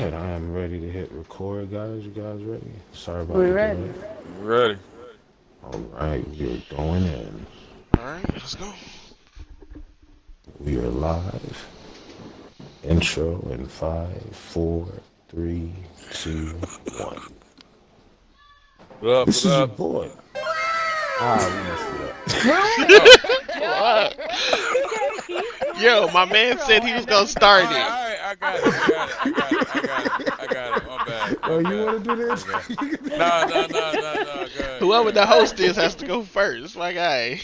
Alright, I am ready to hit record, guys. You guys ready? Sorry about We the ready. delay. Ready. Alright, we are going in. Alright, let's go. We are live. Intro in 5, 4, 3, 2, 1. What up? This What is your up? boy. Ah, we messed it up. Oh, What? He's doing Yo, the my man intro, said he was and then gonna we just start all it. right. I got it. I got it. I got it. I got it. I got it. My bad. Oh, My you bad. want to do My this? bad. No. Go ahead. Go Whoever ahead. the host is has to go first, my guy.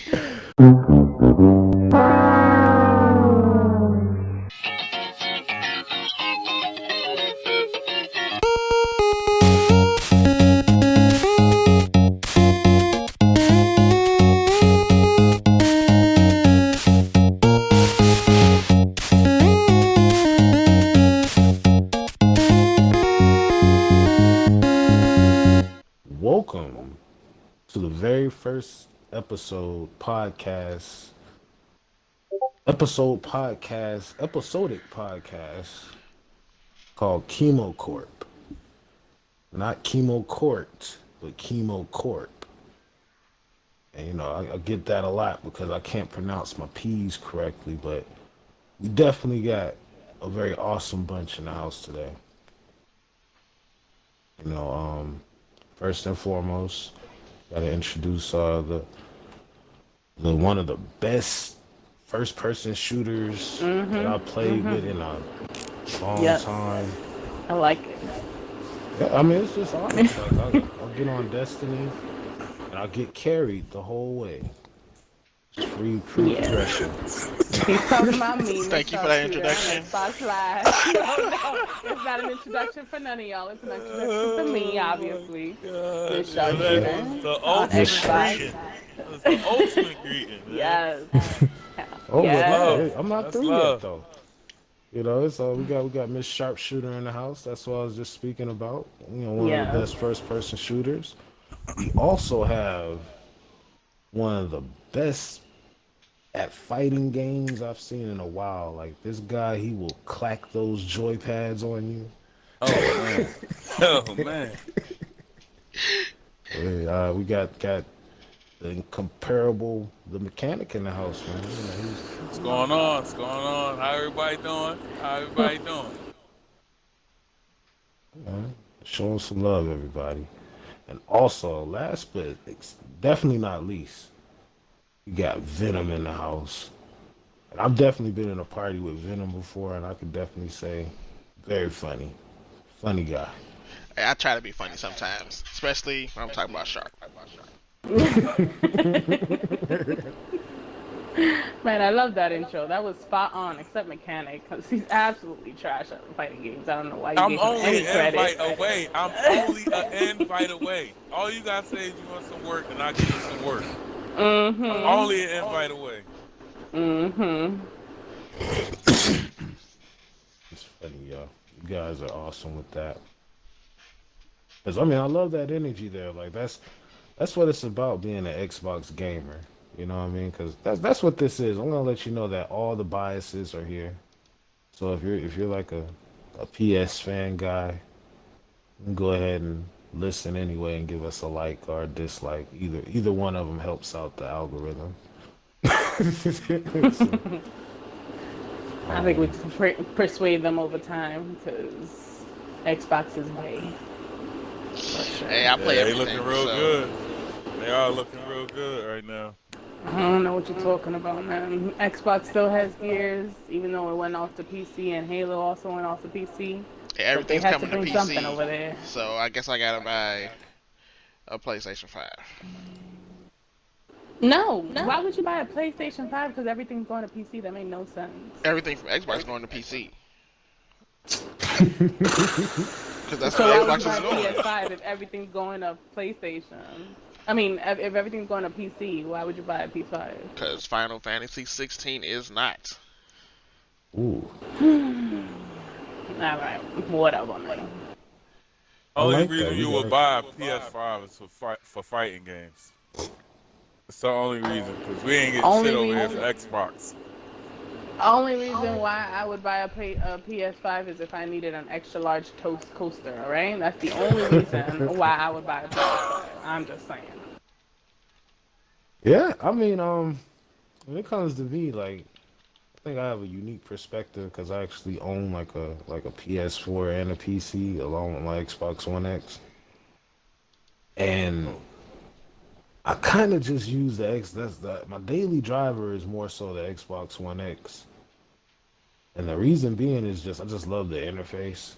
Welcome to the very first episodic podcast called Kimo Corp. Not Kimo Court, but Kimo Corp. And I get that a lot because I can't pronounce my P's correctly, but we definitely got a very awesome bunch in the house today. You know, first and foremost, gotta introduce the one of the best first person shooters that I played with in a long Yes, time. I like it. Yeah, I mean, it's just honest. Like, I'll get on Destiny and I'll get carried the whole way. Free Yeah, progression. he's talking about me, Miss Thank you for that Sharpshooter on introduction. Xbox Live. No, it's not an introduction for none of y'all. It's an introduction for me, obviously. Miss Yeah, Sharpshooter that's the on ultimate Xbox. greeting. That's the ultimate greeting, man. Yes, Oh, but yes. I'm not That's through yet love. though. It's we got Miss Sharpshooter in the house. That's what I was just speaking about. One of the Yes. best first person shooters. We also have one of the best at fighting games I've seen in a while. Like this guy, he will clack those joy pads on you. Oh man. Oh man. We got the incomparable the mechanic in the house, man. What's going on? What's going on? How everybody doing? How everybody doing? Showing some love, everybody. And also, last but definitely not least, we got Venom in the house. And I've definitely been in a party with Venom before, and I could definitely say, very funny guy. Hey, I try to be funny sometimes, especially when I'm talking about Shark. Man, I love that intro. That was spot on, except Mechanic, because he's absolutely trash at fighting games. I don't know why you I'm gave him only any an invite credit. away. I'm only an invite away. All you gotta say is you want some work, and I give you some work. I'm Mm-hmm. only an invite away. Mm-hmm. It's funny, y'all. You guys are awesome with that. Because, I mean, I love that energy there. Like, that's what it's about being an Xbox gamer. You know what I mean? Because that's what this is. I'm gonna let you know that all the biases are here. So if you're like a PS fan guy, you can go ahead and listen anyway and give us a like or a dislike. Either one of them helps out the algorithm. So, I think we can persuade them over time because Xbox is way. For sure. Hey, I play Yeah, they everything. looking real So good. They are looking real good right now. I don't know what you're talking about, man. Xbox still has Gears, even though it went off the PC, and Halo also went off the PC. yeah, But they everything's had to coming to bring something PC. over there. So I guess I gotta buy a PlayStation 5. No, why would you buy a PlayStation 5? Because everything's going to PC. That made no sense. Everything from Xbox going to PC. Because that's So where why would Xbox you buy is a going. PS5 if everything's going to PlayStation? I mean, if everything's going to PC, why would you buy a PS5? Because Final Fantasy 16 is not. ooh, All right, whatever, man. I Only like reason that. you would buy a PS5 is for fighting games. It's the only reason, because we ain't getting Only shit over here reason. for Xbox. Only reason why I would buy a PS5 is if I needed an extra large toast coaster. All right, that's the only reason why I would buy a PS5. I'm just saying. Yeah, I mean, when it comes to me, like, I think I have a unique perspective because I actually own like a PS4 and a PC along with my Xbox One X, and Oh, I kind of just use the X. That's my daily driver is more so the Xbox One X, and the reason being is just I just love the interface.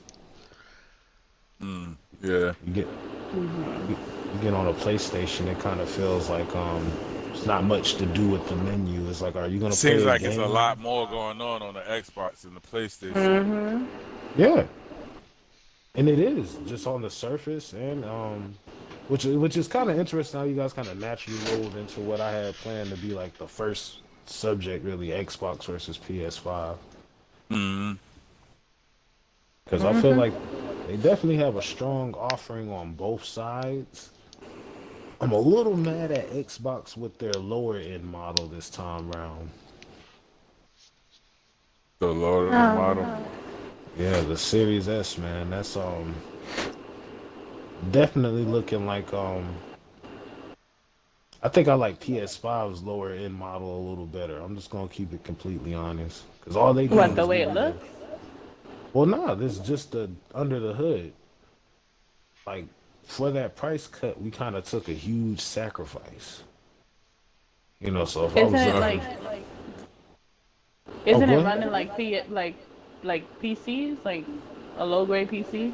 yeah. You get Hmm. you get on a PlayStation, it kind of feels like it's not much to do with the menu. It's like, are you gonna Seems play a like it's a game? lot more going on the Xbox than the PlayStation. Hmm. Yeah, and it is just on the surface, and which is kind of interesting how you guys kind of naturally rolled into what I had planned to be like the first subject, really, Xbox versus PS5, Mm-hmm. because I feel like they definitely have a strong offering on both sides. I'm a little mad at Xbox with their lower end model this time round. The lower end model. Um, Yeah, the Series S, man, that's definitely looking like I think I like PS5's lower end model a little better. I'm just gonna keep it completely honest, because all they what did the was way give it me the. looks? Well, nah, this is just the under the hood. Like for that price cut, we kind of took a huge sacrifice. So if I Isn't was it looking, like? oh, Isn't go it ahead. running like like PCs, like a low grade PC?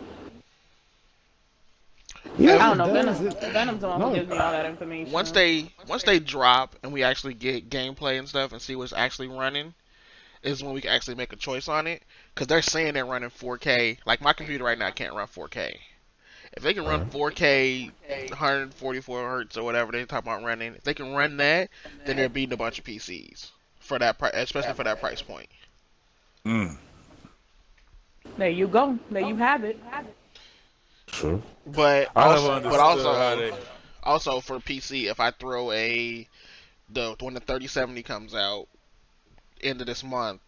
Yeah, I If don't it know. does. It Venom's the one who no, gives me all that once information. they drop and we actually get gameplay and stuff and see what's actually running, is when we can actually make a choice on it. Because they're saying they're running 4K. Like my computer right now can't run 4K. If they can run uh, 4K, 144 hertz or whatever they talk about running, if they can run that, then they're beating a bunch of PCs for that price, especially for that price point. Mm. There you go. There you have it. sure. But I never also, but understood how also, they. also for PC, if I throw the when the 3070 comes out end of this month,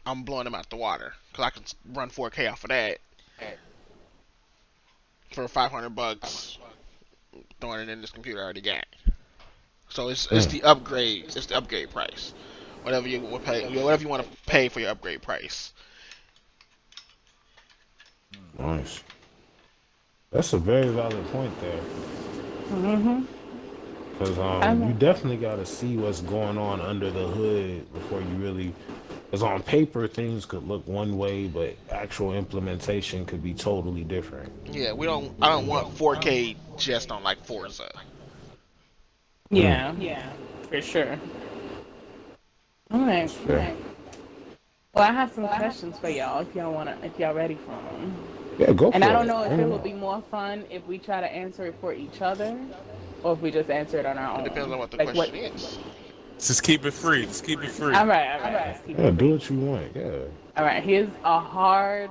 I'm blowing them out the water because I can run 4K off of that for $500, throwing it in this computer I already got. So it's Mm, the upgrade. It's the upgrade price. Whatever you will pay, whatever you want to pay for your upgrade price. nice. That's a very valid point there. Hmm. Because I you know. definitely got to see what's going on under the hood before you really. Because on paper, things could look one way, but actual implementation could be totally different. Yeah, we don't. I don't want 4K just on like Forza. Mm, Yeah, for sure. All right. that's fair. Well, I have some questions for y'all if y'all ready for them. Yeah, go And I for don't it. know if it would be more fun if we try to answer it for each other, or if we just answer it on our It depends own. on what the Like what? question is. Just keep it free. Just keep it free. All right. Let's keep Yeah, it do free. what you want. Yeah. All right. Here's a hard,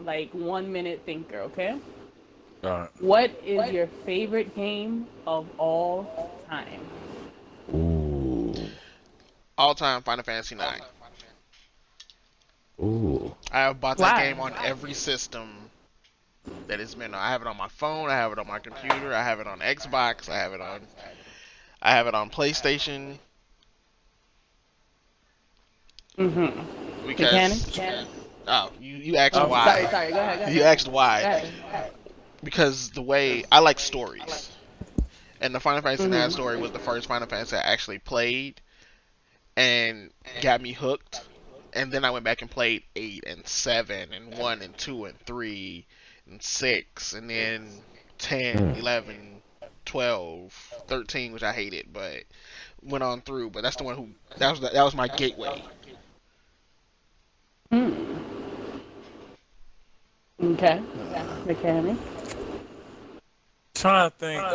like 1 minute thinker. Okay. All right. What is your favorite game of all time? Ooh. All time Final Fantasy 9. Ooh. I have bought that Why? game on every system that it's been on. I have it on my phone. I have it on my computer. I have it on Xbox. I have it on. I have it on PlayStation Mm-hmm. because. Mechanic? Oh, you asked Oh, why. sorry. Go ahead. Go You ahead. asked Go why. ahead. Because the way I like stories, and the Final Fantasy 9 Mm-hmm. story was the first Final Fantasy I actually played and got me hooked. And then I went back and played 8 and 7 and 1 and 2 and 3 and 6 and then 10, Mm. 11, 12, 13, which I hated, but went on through. But that's the one who that was my gateway. Hmm. Okay. Mechanic. Trying to think.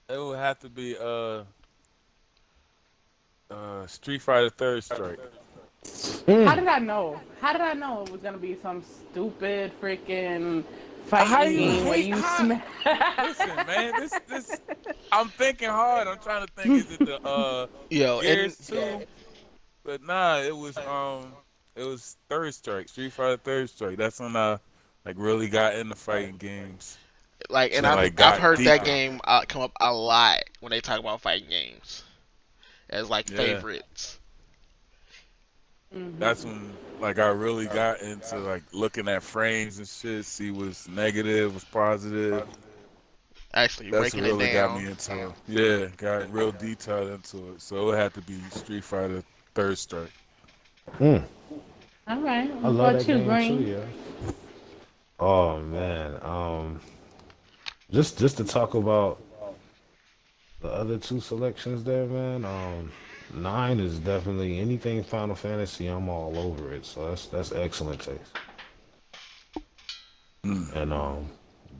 It would have to be Street Fighter Third Strike. How Mm. did I know? How did I know it was gonna be some stupid freaking How fighting you game where hate? you How? smash. Listen, man. This. I'm thinking hard. I'm trying to think. Is it the Yo, and Gears 2? But nah, it was Third Strike, Street Fighter Third Strike. That's when I like really got into fighting games like, and and I've like I've got heard that deeper. game come up a lot when they talk about fighting games as like Yeah, favorites. that's Hmm. when like I really got into like looking at frames and shit, see what's negative, what's positive. Actually, That's what breaking it really got down. me into it. Yeah, got real detailed into it. So it had to be Street Fighter Third Strike. Mm, All right. I What love about that you, game too, Green? yeah. Oh man, just to talk about the other two selections there, man. Nine is definitely anything Final Fantasy. I'm all over it. So that's excellent taste. Mm. And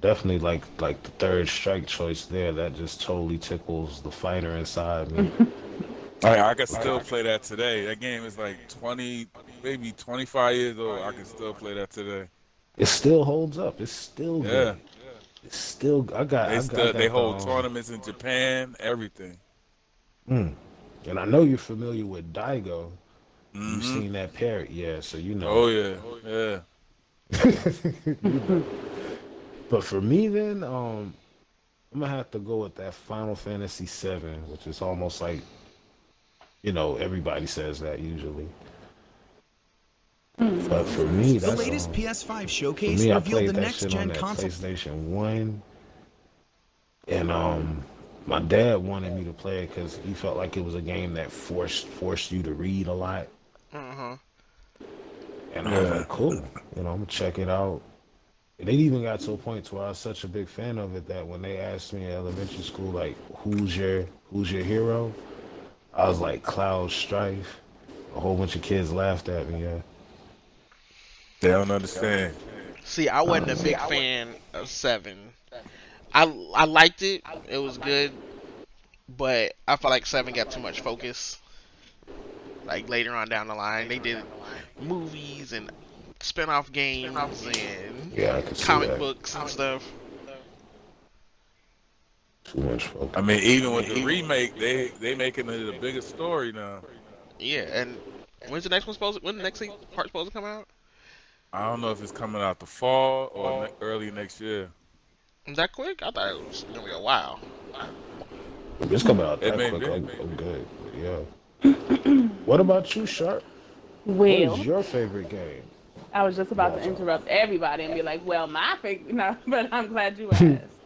definitely like the third strike choice there. That just totally tickles the fighter inside me. I can still Because play that today. That game is like 20, maybe 25 years old. I can still play that today. it still holds up. It's still Yeah. good. It's still. I They got the hold tournaments in Japan, everything. Mm. And I know you're familiar with Daigo. You've Hmm. seen that parrot, yeah. So you know. Oh yeah. Yeah. You know. But for me, then, I'm gonna have to go with that Final Fantasy VII, which is almost like everybody says that usually. But for me, The that's latest PS5 for showcase me, I revealed played the that shit next on gen that console. PlayStation One, and my dad wanted me to play it because he felt like it was a game that forced you to read a lot, Uh-huh. and I was Yeah. like, cool, I'm gonna check it out. And it even got to a point to where I was such a big fan of it that when they asked me in elementary school, like, who's your hero? I was like, Cloud Strife. A whole bunch of kids laughed at me. Yeah. They don't understand. See, I wasn't a big fan of Seven. I liked it. It was good, but I felt like Seven got too much focus. Like later on down the line, they did movies and spin-off games and Yeah, I could see comic that. books and stuff. Too much focus. I mean, even with the remake, they making it a bigger story now. Yeah, and when's the next one supposed? When the next part supposed to come out? I don't know if it's coming out the fall or early next year. Is that quick? I thought it was gonna be a while. It's coming out It that may quick. be. I'm good. Yeah. What about you, Sharp? What is Well, your favorite game I was just of about all to time? interrupt everybody and be like, well, my favorite, no, but I'm glad you asked.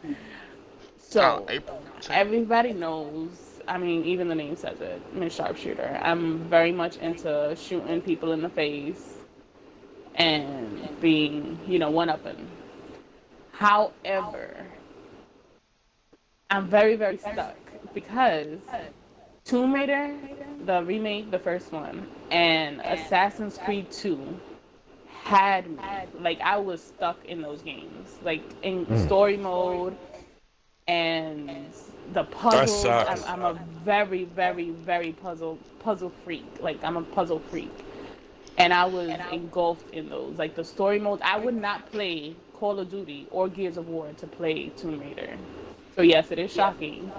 Oh, So, April 10th. everybody knows, I mean, even the name says it, I'm a sharpshooter. I'm very much into shooting people in the face and being, one-upping. However, I'm very, very stuck because Tomb Raider, the remake, the first one, and Assassin's Creed 2 had me. Like, I was stuck in those games. Like, in Mm. story mode and the That puzzles. I'm, sucks. I'm a very, very, very puzzle freak. Like, I'm a puzzle freak. And I was engulfed in those. Like, the story mode, I would not play Call of Duty or Gears of War to play Tomb Raider. So, yes, it is shocking.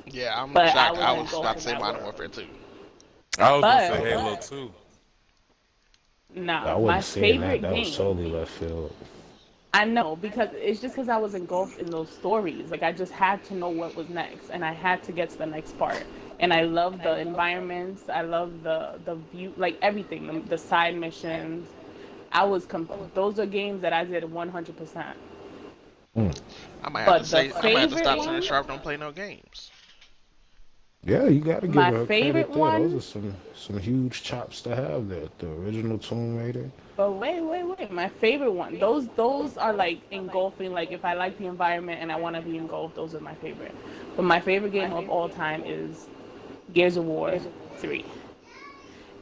Yeah, I'm But I shocked. was I was about engulfed to in say that Modern world. Warfare 2. I was gonna say But Halo too. I nah, my wasn't seeing that. favorite That was game. totally left field. I know because it's just because I was engulfed in those stories. Like I just had to know what was next, and I had to get to the next part. And I love the environments. I love the view, like everything, the side missions. Those are games that I did 100%. Mm. I might have to But the say I might have to favorite stop saying one, Sharp don't play no games. Yeah, you got to give my her favorite credit there. Those are one. some huge chops to have there. The original Tomb Raider. But wait. My favorite one. Those are like engulfing. Like if I like the environment and I want to be engulfed, those are my favorite. But my favorite game of all time is Gears of War 3.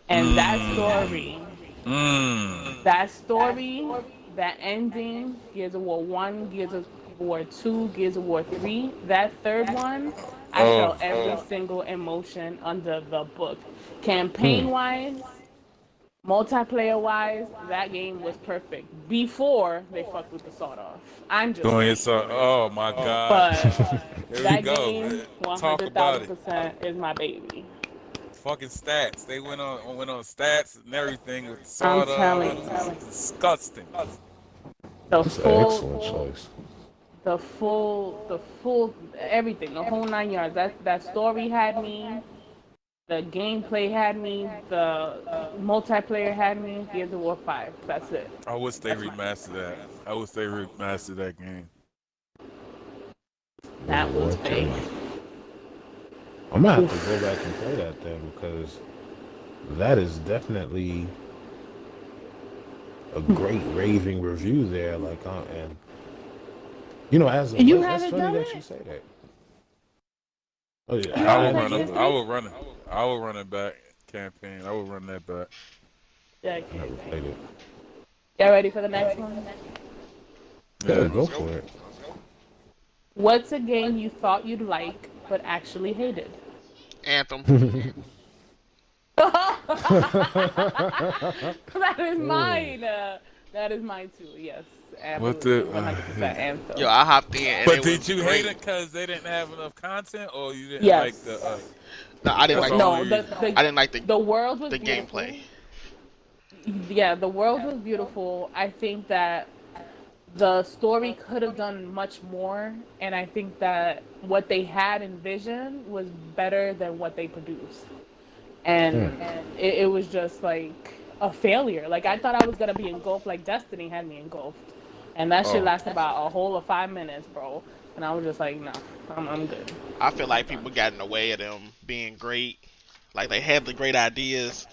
And Mm. Mm. that story, that ending, Gears of War 1, Gears of War 2, Gears of War 3, that third one, I Oh. felt every single emotion under the book. Mm. Campaign wise, Multiplayer wise, that game was perfect before they fucked with the sawed off. I'm just Doing it saying. so. Oh my God. But Here we that go. game, Talk about it. 100,000% is my baby. Fucking stats. They went on stats and everything with I'm sawed-off. telling It was you. disgusting. The That's an excellent full, choice. the full, everything, the whole 9 yards. That story had me. The gameplay had me. The multiplayer had me. Gears of War 5. That's it. I wish they That's my. remastered that. I wish they remastered that game. Gears That of was War big. 3. I'm gonna have to Oof. go back and play that then because that is definitely a great raving review there. Like, and as of You late, that's haven't funny done that you it? say that. Oh yeah, You I haven't will I played run never, it. Gears I 3? will run it. I will run it back campaign. I will run that back. Yeah, I okay, never okay. played it. Y'all ready for the next one? Yeah, Yeah. go for it. What's a game you thought you'd like but actually hated? Anthem. That is Ooh. mine. That is mine too. Yes, What absolutely, the? 100% Yo, Anthem. I hopped in and But it was did you hate great. it because they didn't have enough content, or you didn't like the? Yes. No, I didn't That's like the the only No, reason. I didn't like the world was the gameplay. beautiful. Yeah, the world was beautiful. I think that the story could have done much more, and I think that what they had in vision was better than what they produced. Hmm. And it was just like a failure. Like I thought I was gonna be engulfed, like Destiny had me engulfed, and that shit Oh, lasted about a whole of 5 minutes, bro. And I was just like, no, I'm good. I feel like people got in the way of them being great. Like they had the great ideas,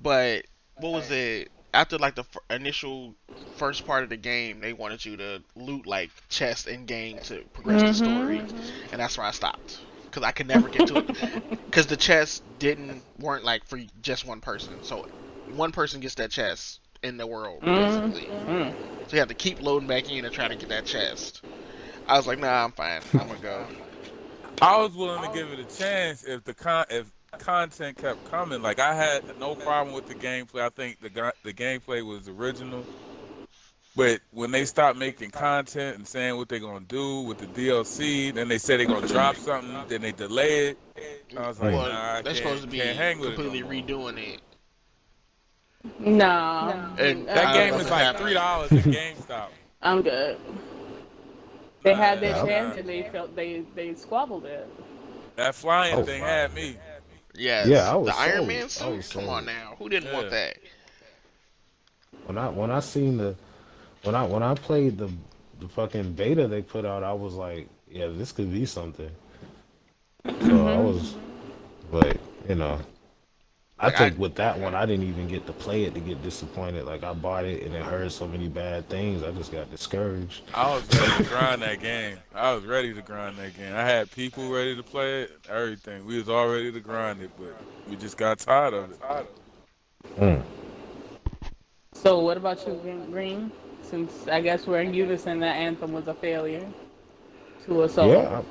but what was it? After like the initial first part of the game, they wanted you to loot like chests in game to progress the story, Mhm. and that's where I stopped because I could never get to it because the chests didn't weren't like for just one person. So one person gets that chest in the world basically. Mhm. So you have to keep loading back in and trying to get that chest. I was like, nah, I'm fine. I'm gonna go. I was willing to give it a chance if content kept coming. Like I had no problem with the gameplay. I think the gameplay was original. But when they stopped making content and saying what they're gonna do with the DLC, then they said they're gonna drop something, then they delay it. I was like, Hmm. Well, nah, I they're supposed to can't be hang with it no completely more. redoing it, No, and That it game uh, is wasn't like happening. $3 at GameStop. I'm good. They had their Nah, Yeah. chance nah. and they squabbled it. That flying Oh thing wow. had me. Yeah, Yes, I the was Iron sold. Man I was suit. Come on sold. now, who didn't want Yeah. that? When I seen when I played the fucking beta they put out, I was like, yeah, this could be something. So I Mhm. was, but I Like I, think with that one, I didn't even get to play it to get disappointed. Like I bought it and it heard so many bad things, I just got discouraged. I was ready to grind that game. I was ready to grind that game. I had people ready to play it, everything. We was all ready to grind it, but we just got tired of it. Mm. So what about you, Green? Since I guess we're in unison that Anthem was a failure to us all. Yeah,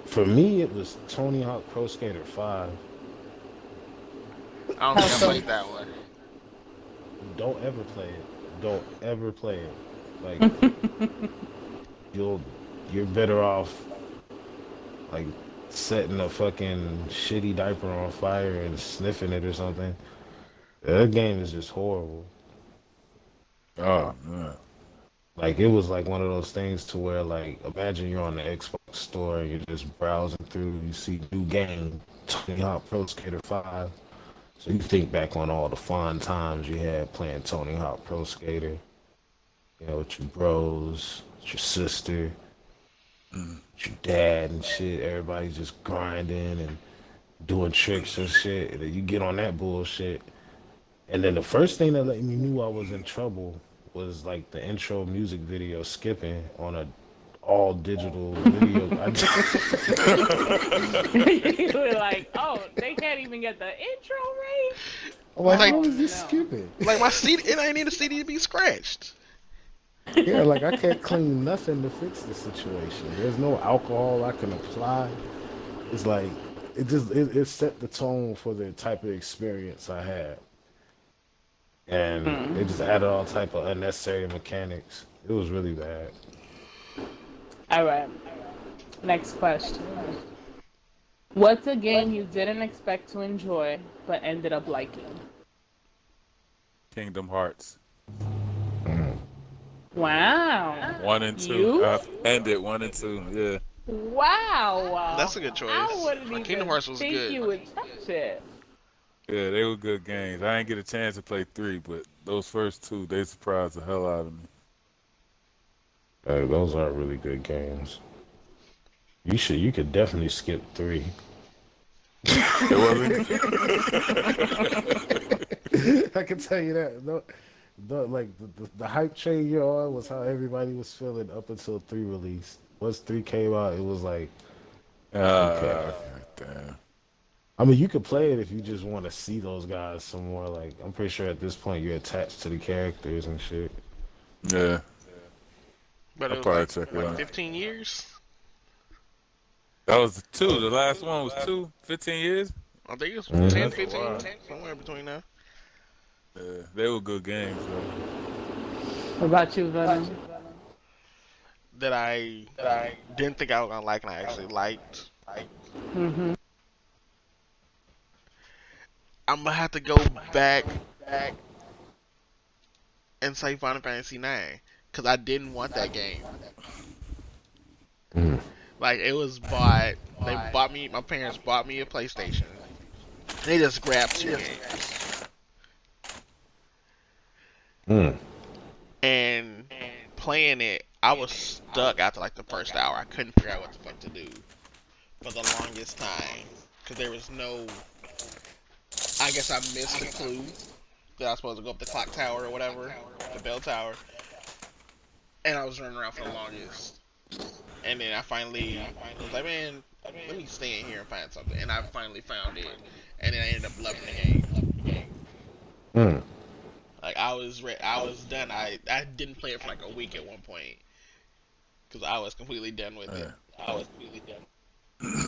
for me, it was Tony Hawk Pro Skater 5. I don't How think I so? played that one. Don't ever play it. Don't ever play it. Like you'll, you're better off like setting a fucking shitty diaper on fire and sniffing it or something. That game is just horrible. Oh man. Like it was like one of those things to where like imagine you're on the Xbox store and you're just browsing through, you see new game, Tony Hawk Pro Skater 5. So you think back on all the fun times you had playing Tony Hawk Pro Skater, with your bros, with your sister, Mm. with your dad and shit. Everybody's just grinding and doing tricks and shit. And then you get on that bullshit. And then the first thing that let me knew I was in trouble was like the intro music video skipping on a all digital video. You were like, oh, they can't even get the intro right. I'm like, Like, how Oh is this no. skipping? like my CD, it ain't need a CD to be scratched. Yeah, like I can't clean nothing to fix the situation. There's no alcohol I can apply. It's like it set the tone for the type of experience I had. and they just added all type of unnecessary mechanics. It was really bad. All right. Next question. What's a game you didn't expect to enjoy but ended up liking? Kingdom Hearts Wow. 1 and 2. You? I ended 1 and 2. Yeah. Wow. That's a good I choice. wouldn't Kingdom even Hearts was think good. you would touch it. Yeah, they were good games. I didn't get a chance to play 3, but those first 2, they surprised the hell out of me. Those are really good games. You could definitely skip 3. It wasn't. I can tell you that. The hype train you're on was how everybody was feeling up until 3 release. Once 3 came out, it was like, okay. Damn. I mean, you could play it if you just want to see those guys some more. Like, I'm pretty sure at this point you're attached to the characters and shit. Yeah, But I'll it was probably like check it what, out. 15 years? That was the 2. The last one was 15 years. I think it was Mhm. 10, That's a 15, while. somewhere between there. Yeah, they were good games though. What about you, Venom? That I didn't think I was gonna like and I actually liked. Mm-hmm. I'm gonna have to go back and say Final Fantasy 9 because I didn't want that game. Mm. Like it was bought. They bought me. My parents bought me a PlayStation. They just grabbed 2 games Mm. and playing it. I was stuck after like the first hour. I couldn't figure out what the fuck to do for the longest time because there was no. I guess I missed the clue that I was supposed to go up the clock tower or whatever, the bell tower, and I was running around for the longest. And then I finally was like, man, let me stay in here and find something. And I finally found it, and then I ended up loving the game. Mm. Like I was done. I didn't play it for like a week at one point because I was completely done with it. Yeah. I was completely done.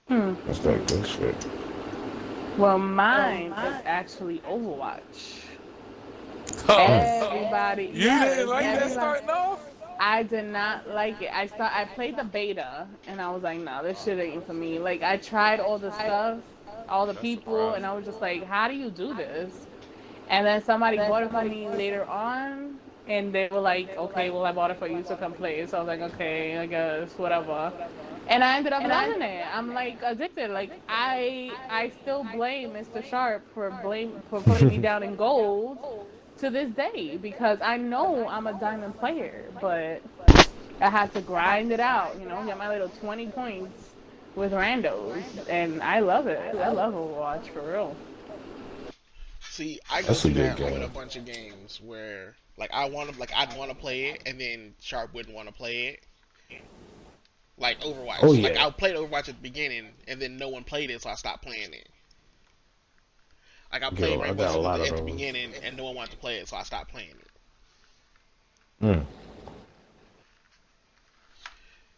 Hmm. That's that good shit. Well, mine was actually Overwatch. Oh, Everybody, you yes, didn't like that everybody. starting off? I did not like it. I played the beta and I was like, no, this shit ain't for me. Like I tried all the stuff, all the That's people, and surprising. I was just like, how do you do this? And then somebody bought it for me later on, and they were like, okay, well I bought it for you, so come play. So I was like, okay, I guess whatever. And I ended up loving it. I'm like addicted. Like I still blame Mr. Sharp for putting me down in gold to this day because I know I'm a diamond player, but I had to grind it out, get my little 20 points with randos, and I love it. I love Overwatch for real. See, I go That's a through good that with a game. bunch of games where like I'd want to play it, and then Sharp wouldn't want to play it. Like Oh Overwatch. Like yeah. I played Overwatch at the beginning, and then no one played it, so I stopped playing it. Like I played I Rainbow got a Six lot of at the those. beginning, and no one wanted to play it, so I stopped playing it. Mm.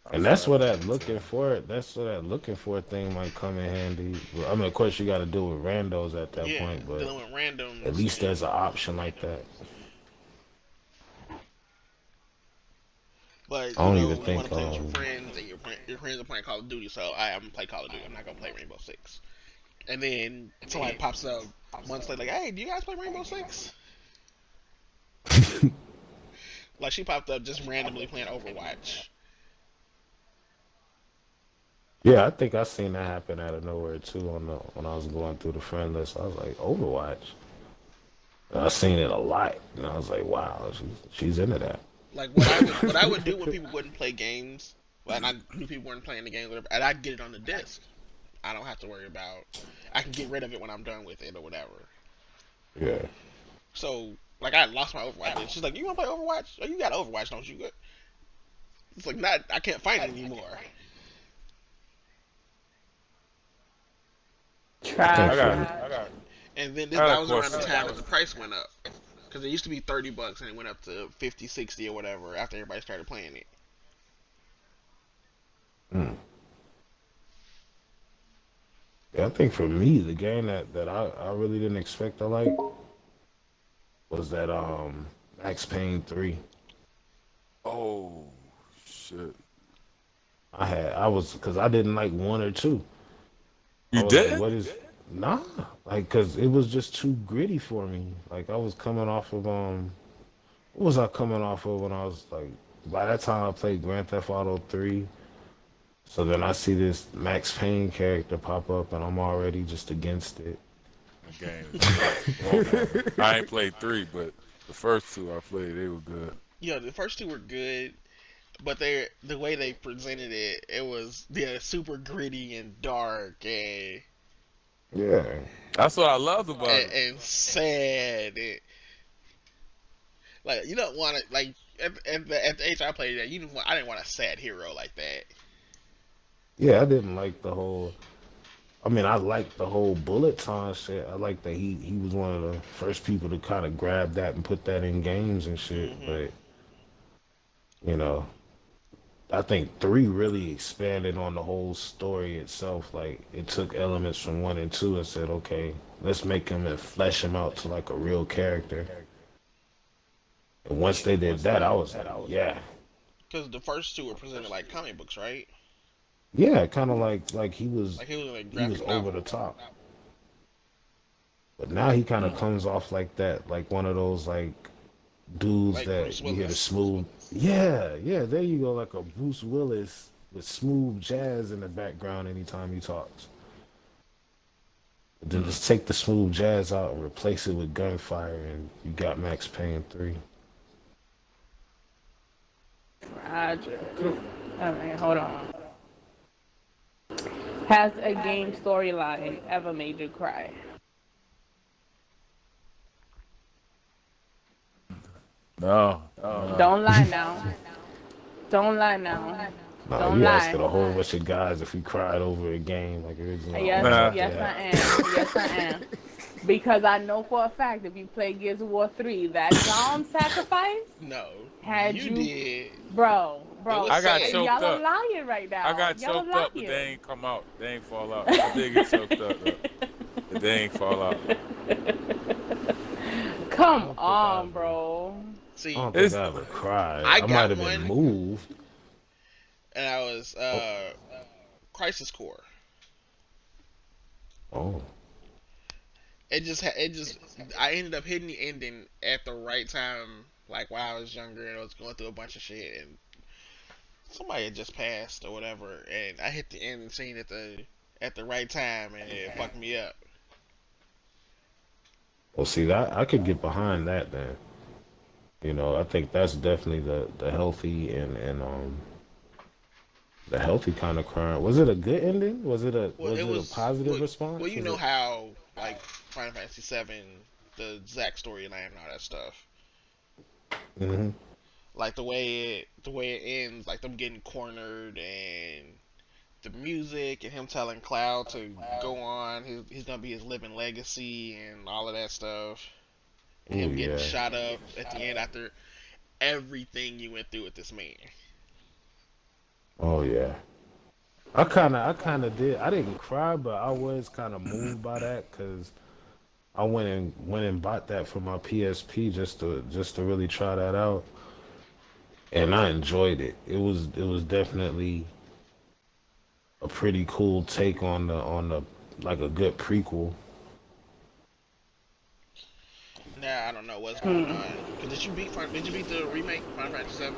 I And tried that too. that's where that looking for thing might come in handy. Well, I mean, of course, you got to do with randos at that Yeah, point, but dealing with at randoms least there's and an option like that. but I don't even you want think. to play with your friends, and your friends are playing Call of Duty, so I'm gonna play Call of Duty. I'm not gonna play Rainbow Six. And then somebody pops up months later, like, "Hey, do you guys play Rainbow Six?" Like she popped up just randomly playing Overwatch. Yeah, I think I seen that happen out of nowhere too. When I was going through the friend list, I was like, Overwatch. And I seen it a lot, and I was like, wow, she's into that. Like what I would do when people wouldn't play games, and I knew people weren't playing the game, whatever, and I'd get it on the disc. I don't have to worry about. I can get rid of it when I'm done with it or whatever. Yeah. So like I lost my Overwatch. And she's like, "You want to play Overwatch? Oh, you got Overwatch, don't you?" It's like not. I can't find it anymore. I think I Trash got, for that. I got, And then I that got a was around the question. time that the price went up. Because it used to be $30 and it went up to 50, 60 or whatever after everybody started playing it. mm, Yeah, I think for me, the game that I really didn't expect to like was that Max Payne 3. Oh shit! I was because I didn't like one or two. I You was like, didn't? what is nah? Like, cause it was just too gritty for me. Like I was coming off of what was I coming off of when I was like by that time I played Grand Theft Auto 3. So then I see this Max Payne character pop up and I'm already just against it. The game is dope on it. I ain't played three, but the first two I played, they were good. Yeah, the first two were good, but they the way they presented it, it was super gritty and dark Yeah. That's what I loved about it. and sad. Like you don't want to like at the age I played that I didn't want a sad hero like that. Yeah, I didn't like the whole I mean, I liked the whole bullet time shit. I like that he was one of the first people to kind of grab that and put that in games and shit. Hmm. But you know, I think three really expanded on the whole story itself. Like it took elements from one and two and said, okay, let's make him and flesh him out to like a real character. And once they did that, I was like, yeah, Because the first two were presented like comic books, right? yeah, kind of like Like he was like he was graphic over novel. the top. But now he kind of comes off like that, like one of those like dudes Like Bruce that you hear the Willis. smooth. Yeah, yeah, there you go, like a Bruce Willis with smooth jazz in the background anytime he talks. But then just take the smooth jazz out and replace it with gunfire, and you got Max Payne 3. Roger. All right, hold on. Has a game storyline ever made you cry? No, Don't lie now. Don't lie now. Nah, Don't you lie. asking a whole bunch of guys if we cried over a game, like it was Yes, Nah. yes, I am. Yes, I am. Because I know for a fact if you play Gears of War 3, that Dom sacrifice No, had you you, did. bro. was I got sad. choked Y'all are up. lying right now. I got Y'all are choked up, but lying. they ain't come out. They ain't fall out. I did get choked up, though. But they ain't fall out. I Come don't think on, I bro. See, I don't It's think I ever cried. I I might got have been one, moved. and I was Oh, Crisis Core. oh, It just I ended up hitting the ending at the right time, like while I was younger and I was going through a bunch of shit, and somebody had just passed or whatever, and I hit the ending scene at the right time, and it fucked me up. well, see that I could get behind that then. You know, I think that's definitely the healthy and the healthy kind of crime. Was it a good ending? Well, Was it it a was positive well, response? you Was know it? how like Final Fantasy VII, the Zack storyline and all that stuff. Hmm. Like the way it ends, like them getting cornered and the music and him telling Cloud to go on, he's gonna be his living legacy and all of that stuff, and Oh him getting yeah. shot up at the end after everything you went through with this man. Oh yeah. I kind of did. I didn't cry, but I was kind of moved by that because I went and bought that for my PSP just to really try that out, and I enjoyed it. It was definitely a pretty cool take on the like a good prequel. Now I don't know what's going Hmm. on. Cause did you beat the remake Final Fantasy VII?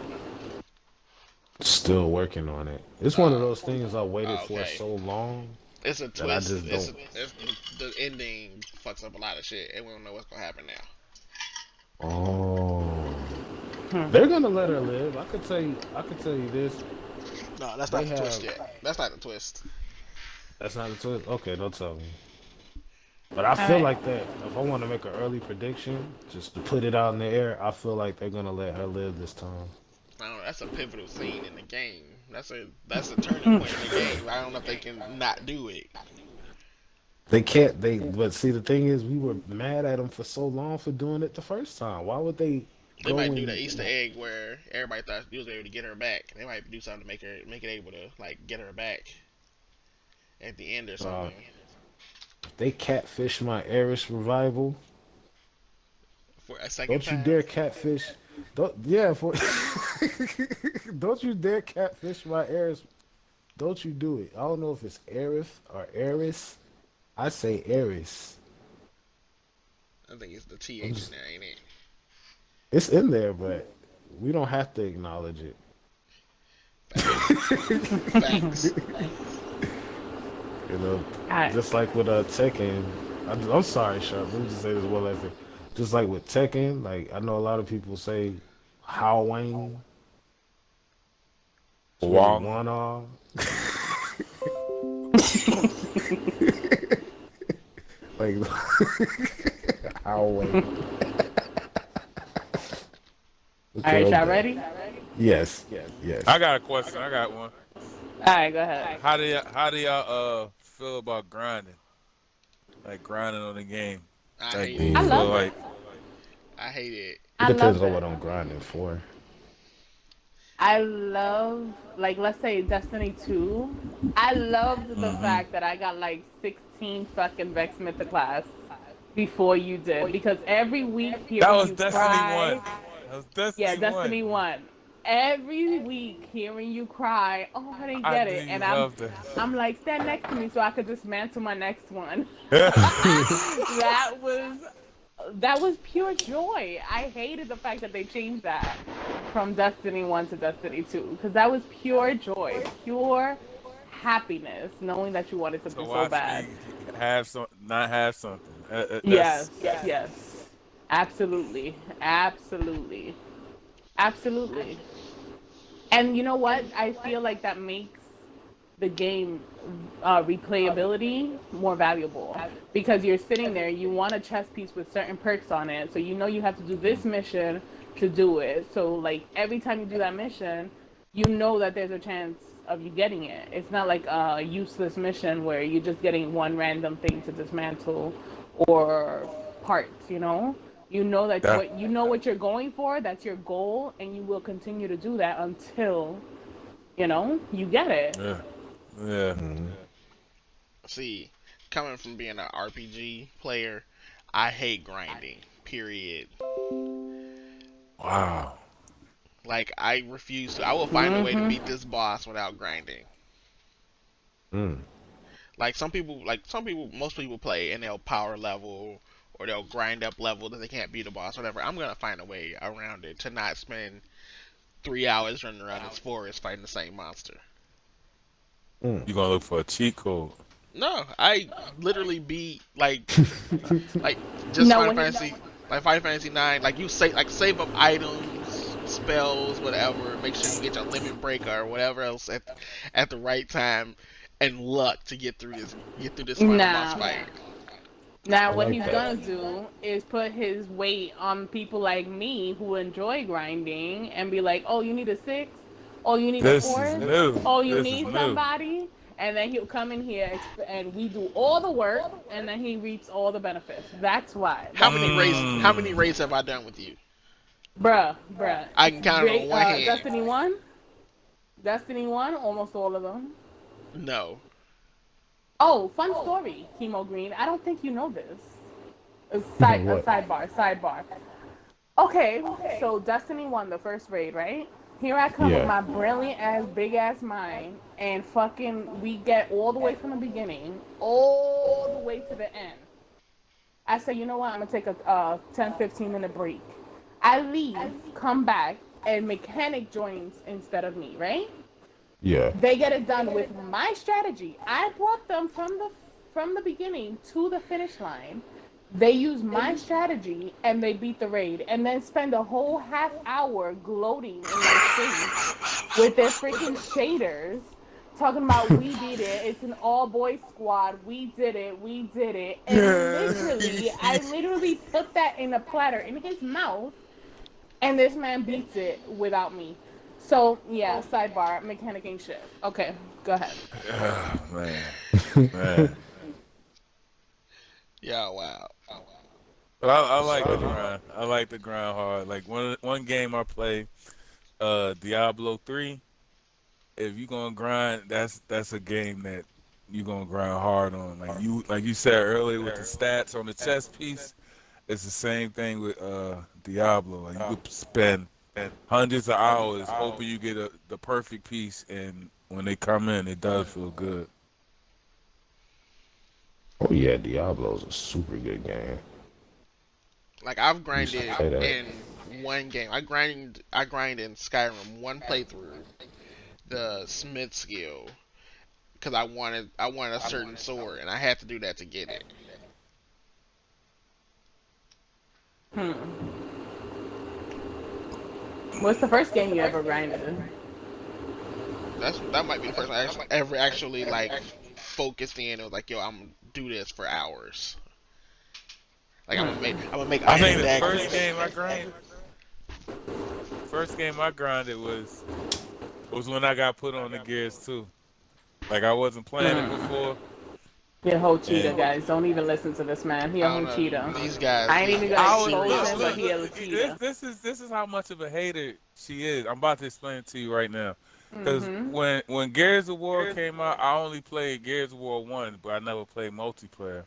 Still working on it. It's one of Uh, those things I waited for okay. so long It's a that I twist. just don't. The ending fucks up a lot of shit, and we don't know what's gonna happen now. Oh, Hmm. they're gonna let her live. I could tell you this. No, that's They not the twist have. yet. That's not the twist. That's not a twist. Okay, don't tell me. But I All feel right. like that if I want to make an early prediction, just to put it out in the air, I feel like they're gonna let her live this time. I don't know. That's a pivotal scene in the game. That's a turning point in the game. I don't know if they can not do it. They can't. But see, the thing is, we were mad at them for so long for doing it the first time. Why would they They go might do and? the Easter egg where everybody thought you was able to get her back. They might do something to make it able to like get her back at the end or Uh, something. If they catfish my Eris revival, For a second don't you time. dare catfish. Don't yeah for. Don't you dare catfish my Eris. Don't you do it. I don't know if it's Eris or Eris. I say Eris. I think it's the I'm TH in just. there, ain't it? It's in there, but we don't have to acknowledge it. Facts. Facts. You know, I just like with Tekken. I'm sorry, Sharp. Let me just say this one last thing. Just like with Tekken, like I know a lot of people say How Wang. It's really Wong. one like How Wang. all Okay, right, I'm y'all done. ready? Yes, yes. I got a question. I got one. All right, go ahead. How do y'all feel about grinding? Like grinding on the game? I Like, hate do it. you I feel Ooh, love it. like I hate it. it I depends love on what it. I'm grinding for. I love, like, let's say Destiny 2. I loved the hmm fact that I got like 16 fucking Vex Mythic class before you did. Because every week that hearing was you Destiny cry, One? That was yeah, Destiny One. Destiny 1. Every week hearing you cry, oh, I didn't I get knew it. you And I'm loved that. I'm like, stand next to me so I could dismantle my next one. Hmm. that was that was pure joy. I hated the fact that they changed that from Destiny 1 to Destiny 2 because that was pure joy, pure happiness knowing that you wanted To something so watch bad. me have some, not have something. Yes, yes. Absolutely. Absolutely. Absolutely. And you know what? I feel like that makes the game replayability more valuable because you're sitting there, you want a chess piece with certain perks on it, so you know you have to do this mission to do it. So like every time you do that mission, you know that there's a chance of you getting it. It's not like a useless mission where you're just getting one random thing to dismantle or parts. You know that that what you're going for. That's your goal, and you will continue to do that until you get it. yeah, yeah. See, coming from being an RPG player, I hate grinding. Period. Wow. Like I refuse to. I will find a way to Hmm. beat this boss without grinding. Mm. Like some people, most people play and they'll power level or they'll grind up level that they can't beat a boss, whatever. I'm gonna find a way around it to not spend 3 hours running around this forest fighting the same monster. Mm. You gonna look for a cheat code? No, I literally beat like just No, Final when he Fantasy, like Final Fantasy 9. Like you save up items, spells, whatever. Make sure you get your limit breaker or whatever else at the right time, and luck to get through this final boss nah. fight. I Now, what like he's that. gonna do is put his weight on people like me who enjoy grinding and be like, "Oh, you need a six? Oh, you need a This is fourth? new. Oh, you This is need new. somebody?" And then he'll come in here and we do all the work, and then he reaps all the benefits. That's why. How That's many what he's raids? gonna How do. many Mmm. raids have I done with you? Bruh. I can count it on one hand. Destiny 1? Destiny 1, almost all of them. No. Oh, fun story, Kimo Green. I don't think you know this. A What? sidebar. Okay, so Destiny won the first raid, right? Here I come with Yeah. my brilliant ass, big ass mind, and fucking we get all the way from the beginning, all the way to the end. I say, you know what? I'm gonna take a 10, 15 minute break. I leave, come back, and mechanic joins instead of me, right? Yeah. They get it done with my strategy. I brought them from the beginning to the finish line. They use my strategy and they beat the raid and then spend a whole half hour gloating in my face with their freaking shaders talking about we did it. It's an all boys squad. We did it. We did it. And literally, I literally put that in a platter in his mouth and this man beats it without me. So yeah, sidebar, mechanic ain't shit. Okay, go ahead. Oh, man, man. Yeah. Wow. But I like the grind. I like the grind hard. Like one game I play, Diablo 3. If you gonna grind, that's a game that you gonna grind hard on. Like you said earlier with the stats on the chess piece, it's the same thing with Diablo. Like you could spend hundreds of hours hoping you get the perfect piece, and when they come in, it does feel good. Oh yeah, Diablo's a super good game. Like I've I used to grinded play that. in one game. I grind in Skyrim one playthrough, the Smith skill, because I wanted a certain sword, and I had to do that to get it. Hmm. What's the first game you ever grinded? That might be the first time I ever actually like focused in. It was like, yo, I'm gonna do this for hours. Like I'm gonna make I iron think the first daggers. game I grinded, was when I got put on the Gears too. Like I wasn't playing it Hmm. before, He a whole cheater, and guys. Don't even listen to this man. He a I don't whole know. cheater. These guys, I ain't these even gonna these I was expose look, him, serious. but look, he look. a cheater. This is how much of a hater she is. I'm about to explain it to you right now. Because Mm-hmm. when Gears of War came out, I only played Gears of War 1, but I never played multiplayer.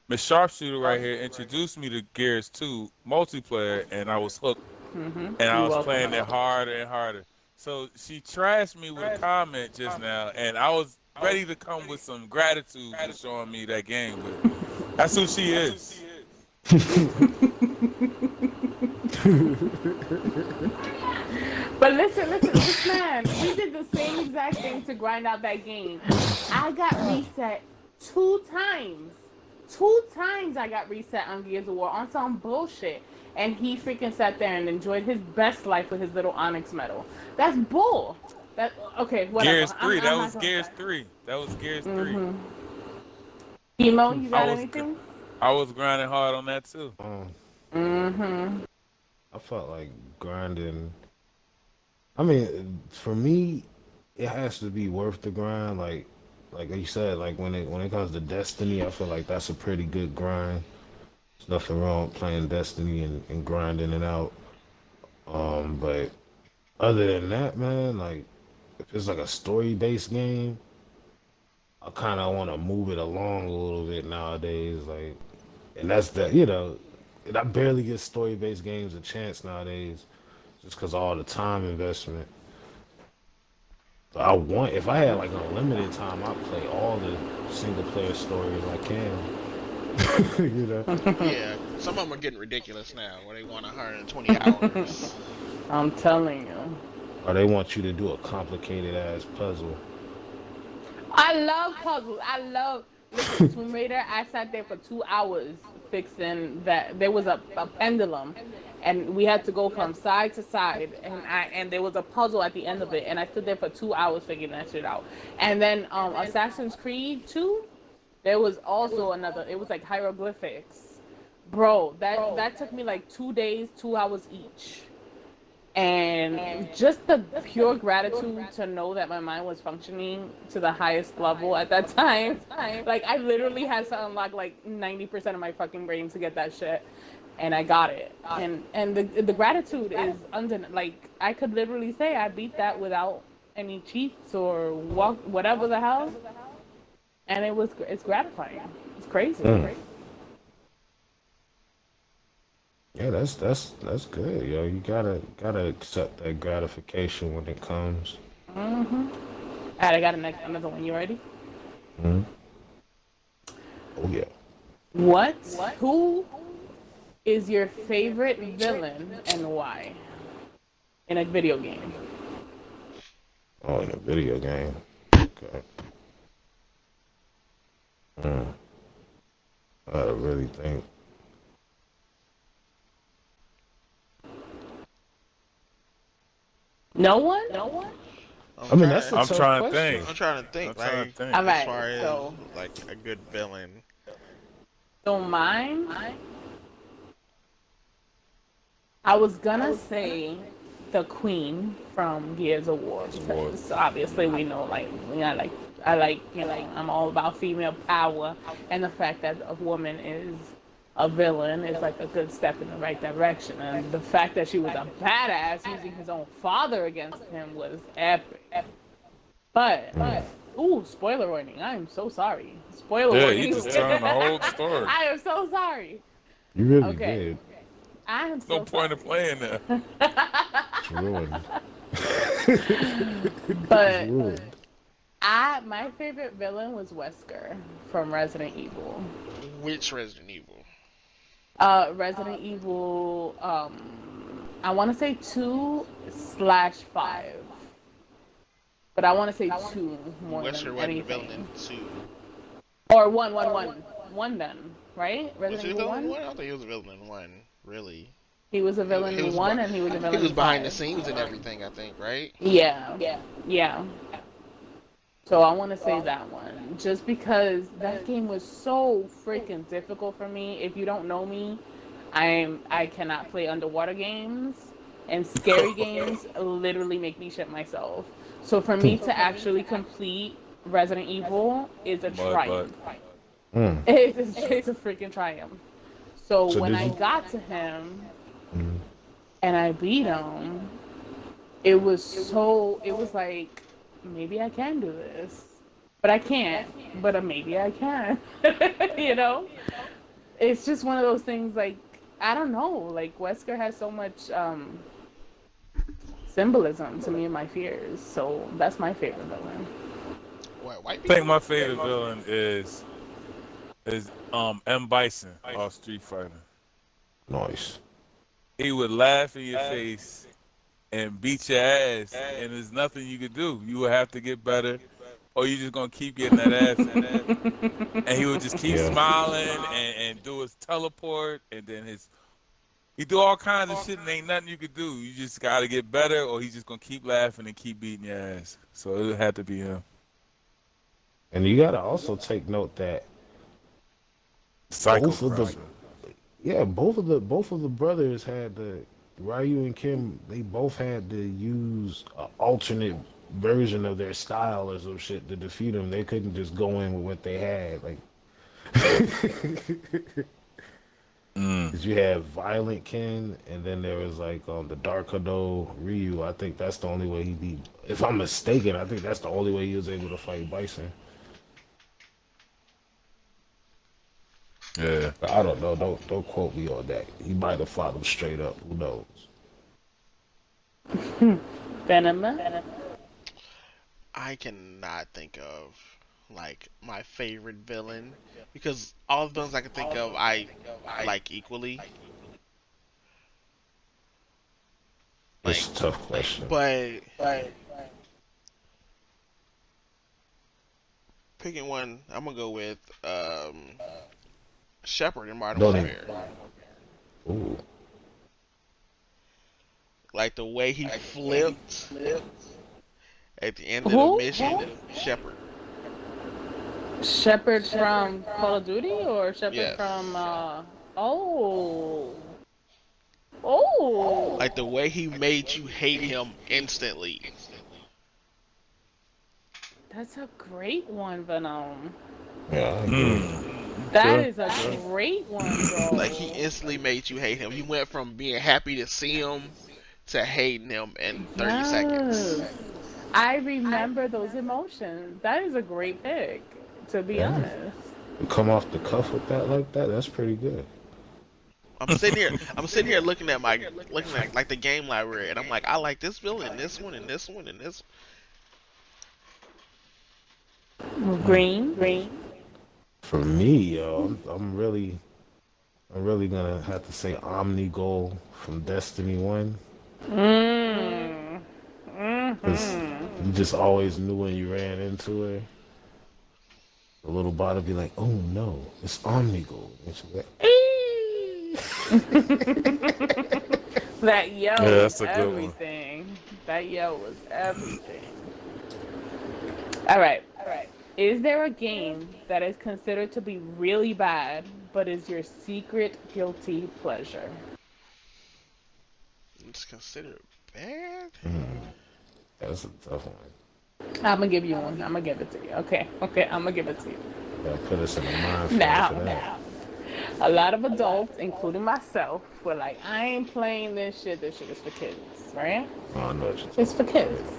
Miss Sharpshooter right here introduced me to Gears 2 multiplayer, and I was hooked, Mm-hmm. and I You was welcome. playing it harder and harder. So she trashed me with a comment just now, and I was ready to come with some gratitude for showing me that game, but that's who she is. But listen, this man, we did the same exact thing to grind out that game. I got reset 2 times. 2 times I got reset on Gears of War on some bullshit. And he freaking sat there and enjoyed his best life with his little onyx medal. That's bull. That okay, whatever. Gears 3, that I'm not was gonna Gears say. 3. That was Gears 3. Mm-hmm. Kimo, you I got was anything? I was grinding hard on that too. Mm-hmm. I felt like grinding. I mean, for me, it has to be worth the grind. Like you said, like when it comes to Destiny, I feel like that's a pretty good grind. There's nothing wrong with playing Destiny and grinding it out. But other than that, man, like if it's like a story-based game, I kind of want to move it along a little bit nowadays. Like, and that's that, and I barely get story-based games a chance nowadays, just because all the time investment. But if I had like unlimited time, I'd play all the single-player stories I can. you know. Yeah, some of them are getting ridiculous now, where they want 120 hours. I'm telling you. Or they want you to do a complicated ass puzzle. I love puzzles. Listen, Tomb Raider, I sat there for 2 hours fixing that. There was a pendulum, and we had to go from side to side, and there was a puzzle at the end of it, and I stood there for 2 hours figuring that shit out. And then Assassin's Creed 2, there was also another. It was like hieroglyphics, bro. That took me like 2 days, 2 hours each. And just the pure gratitude to know that my mind was functioning to the highest level at that time. Like I literally had to unlock like 90% of my fucking brain to get that shit, and I got it. And the gratitude is like I could literally say I beat that without any cheats or whatever the hell, and it's gratifying. It's crazy. Mm. Yeah, that's good, yo. You gotta accept that gratification when it comes. Mm-hmm. All right, I got another one. You ready? Mhm. Oh yeah. What? Who is your favorite villain and why in a video game? Oh, in a video game. Okay. Mm. I gotta really think. No one? No one? I'm I mean, trying that's a to, I'm tough trying to question. think. I'm trying to I'm think, trying to like think. All as right. far as So, like a good villain. mine. I was gonna say the Queen from Gears of War because obviously we know I'm all about female power and the fact that a woman is a villain is like a good step in the right direction, and the fact that she was a badass using his own father against him was epic. But Ooh, spoiler warning. I am so sorry. Spoiler Yeah, you warning. just telling the whole story. I am so sorry. You really Okay. did. I am No so point sorry. of playing that. It's ruined. It's But ruined. my favorite villain was Wesker from Resident Evil. Which Resident Evil? Resident Evil. I want to say 2/5, but I want to say two more Wesker than wasn't the villain anything. in 2. Or one then, right? Was Resident he a Evil villain in one. 1? I don't think he was a villain in 1, really. He was a villain He in was one, and he was a he villain was in behind the five. scenes and everything, I think, right? Yeah, yeah. So I want to say that one, just because that game was so freaking difficult for me. If you don't know me, I cannot play underwater games, and scary games literally make me shit myself. So for me to actually complete Resident Evil is a Mud butt. triumph. Mm. It's a freaking triumph. So So when did I you? got to him Mm. and I beat him, it was like, maybe I can do this. But I can't. But maybe I can. you know? It's just one of those things like, I don't know. Like, Wesker has so much symbolism to me and my fears. So that's my favorite villain. What, white I think people? my favorite villain is M Bison off Street Fighter. Nice. He would laugh in your face and beat your ass, and there's nothing you could do. You would have to get better, or you just gonna keep getting that ass whooped. And he would just keep Yeah. smiling and do his teleport, and then he do all kinds of shit, and ain't nothing you could do. You just gotta get better, or he's just gonna keep laughing and keep beating your ass. So it had to be him. And you gotta also take note that Psycho both of the Crusher. both of the brothers had the Ryu and Kim. They both had to use an alternate version of their style or some shit to defeat them. They couldn't just go in with what they had. Like, Mm. 'cause you had Violent Ken, and then there was like the Dark Hado Ryu. I think that's the only way he beat. If I'm mistaken, I think that's the only way he was able to fight Bison. Yeah. But I don't know. Don't quote me on that. He might have fought him straight up. Who knows? Venom. I cannot think of like my favorite villain because all the villains I can think of I like equally. Like, It's a tough question. but picking one, I'm gonna go with Shepard in Modern Don't even. Warfare. Ooh. Like the way he flipped at the end of the Who? mission, Shepard. Shepard from Call of Duty or Shepard Yes. from oh. Oh. Like the way he made you hate him instantly. That's a great one, Venom. Yeah, I agree. Mm. That Sure. is a great one, bro. Like he instantly made you hate him. You went from being happy to see him to hating him in 30 seconds. Yes. I remember those emotions. That is a great pick, to be Yeah. honest. You come off the cuff with that like that. That's pretty good. I'm sitting here looking at like the game library, and I'm like, I like this villain, this one, and this one, and this. Green. For me, yo, I'm really gonna have to say Omnigol from Destiny 1. Mm. Because Mm-hmm. you just always knew when you ran into her. The little bot would be like, oh no, it's Omnigol. And she's like, That yell Yeah, was that's a good one. everything. That yell was everything. All right. Is there a game that is considered to be really bad, but is your secret guilty pleasure? It's considered bad. that's a tough one. I'm gonna give you one. I'm gonna give it to you. Okay. I'm gonna give it to you. That put us in a mind for Now, that. a lot of adults, including myself, were like, I ain't playing this shit. This shit is for kids, right? I don't know what you're talking It's for kids.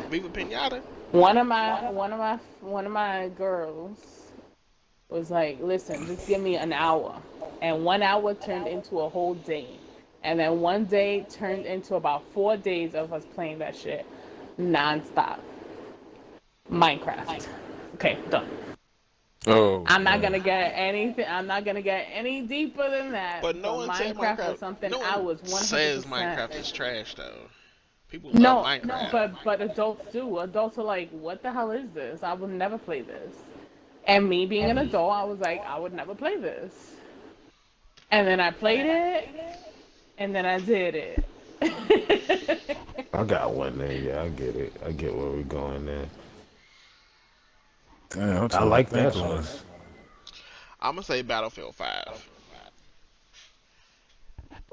Viva Pinata. One of my girls was like, "Listen, just give me an hour," and 1 hour turned into a whole day, and then one day turned into about 4 days of us playing that shit nonstop. Minecraft. Okay, done. Oh I'm not man. gonna get anything. I'm not gonna get any deeper than But that. no But one said Minecraft was Minecraft. something No I one was says 100%. Minecraft is trash though. People love No, Minecraft. but adults do. Adults are like, "What the hell is this? I would never play this." And me being an adult, I was like, "I would never play this." And then I played it, and then I did it. I got one there. Yeah, I get it. I get where we're going there. Damn, I'm I trying to like think that of one. one. I'm gonna say Battlefield 5.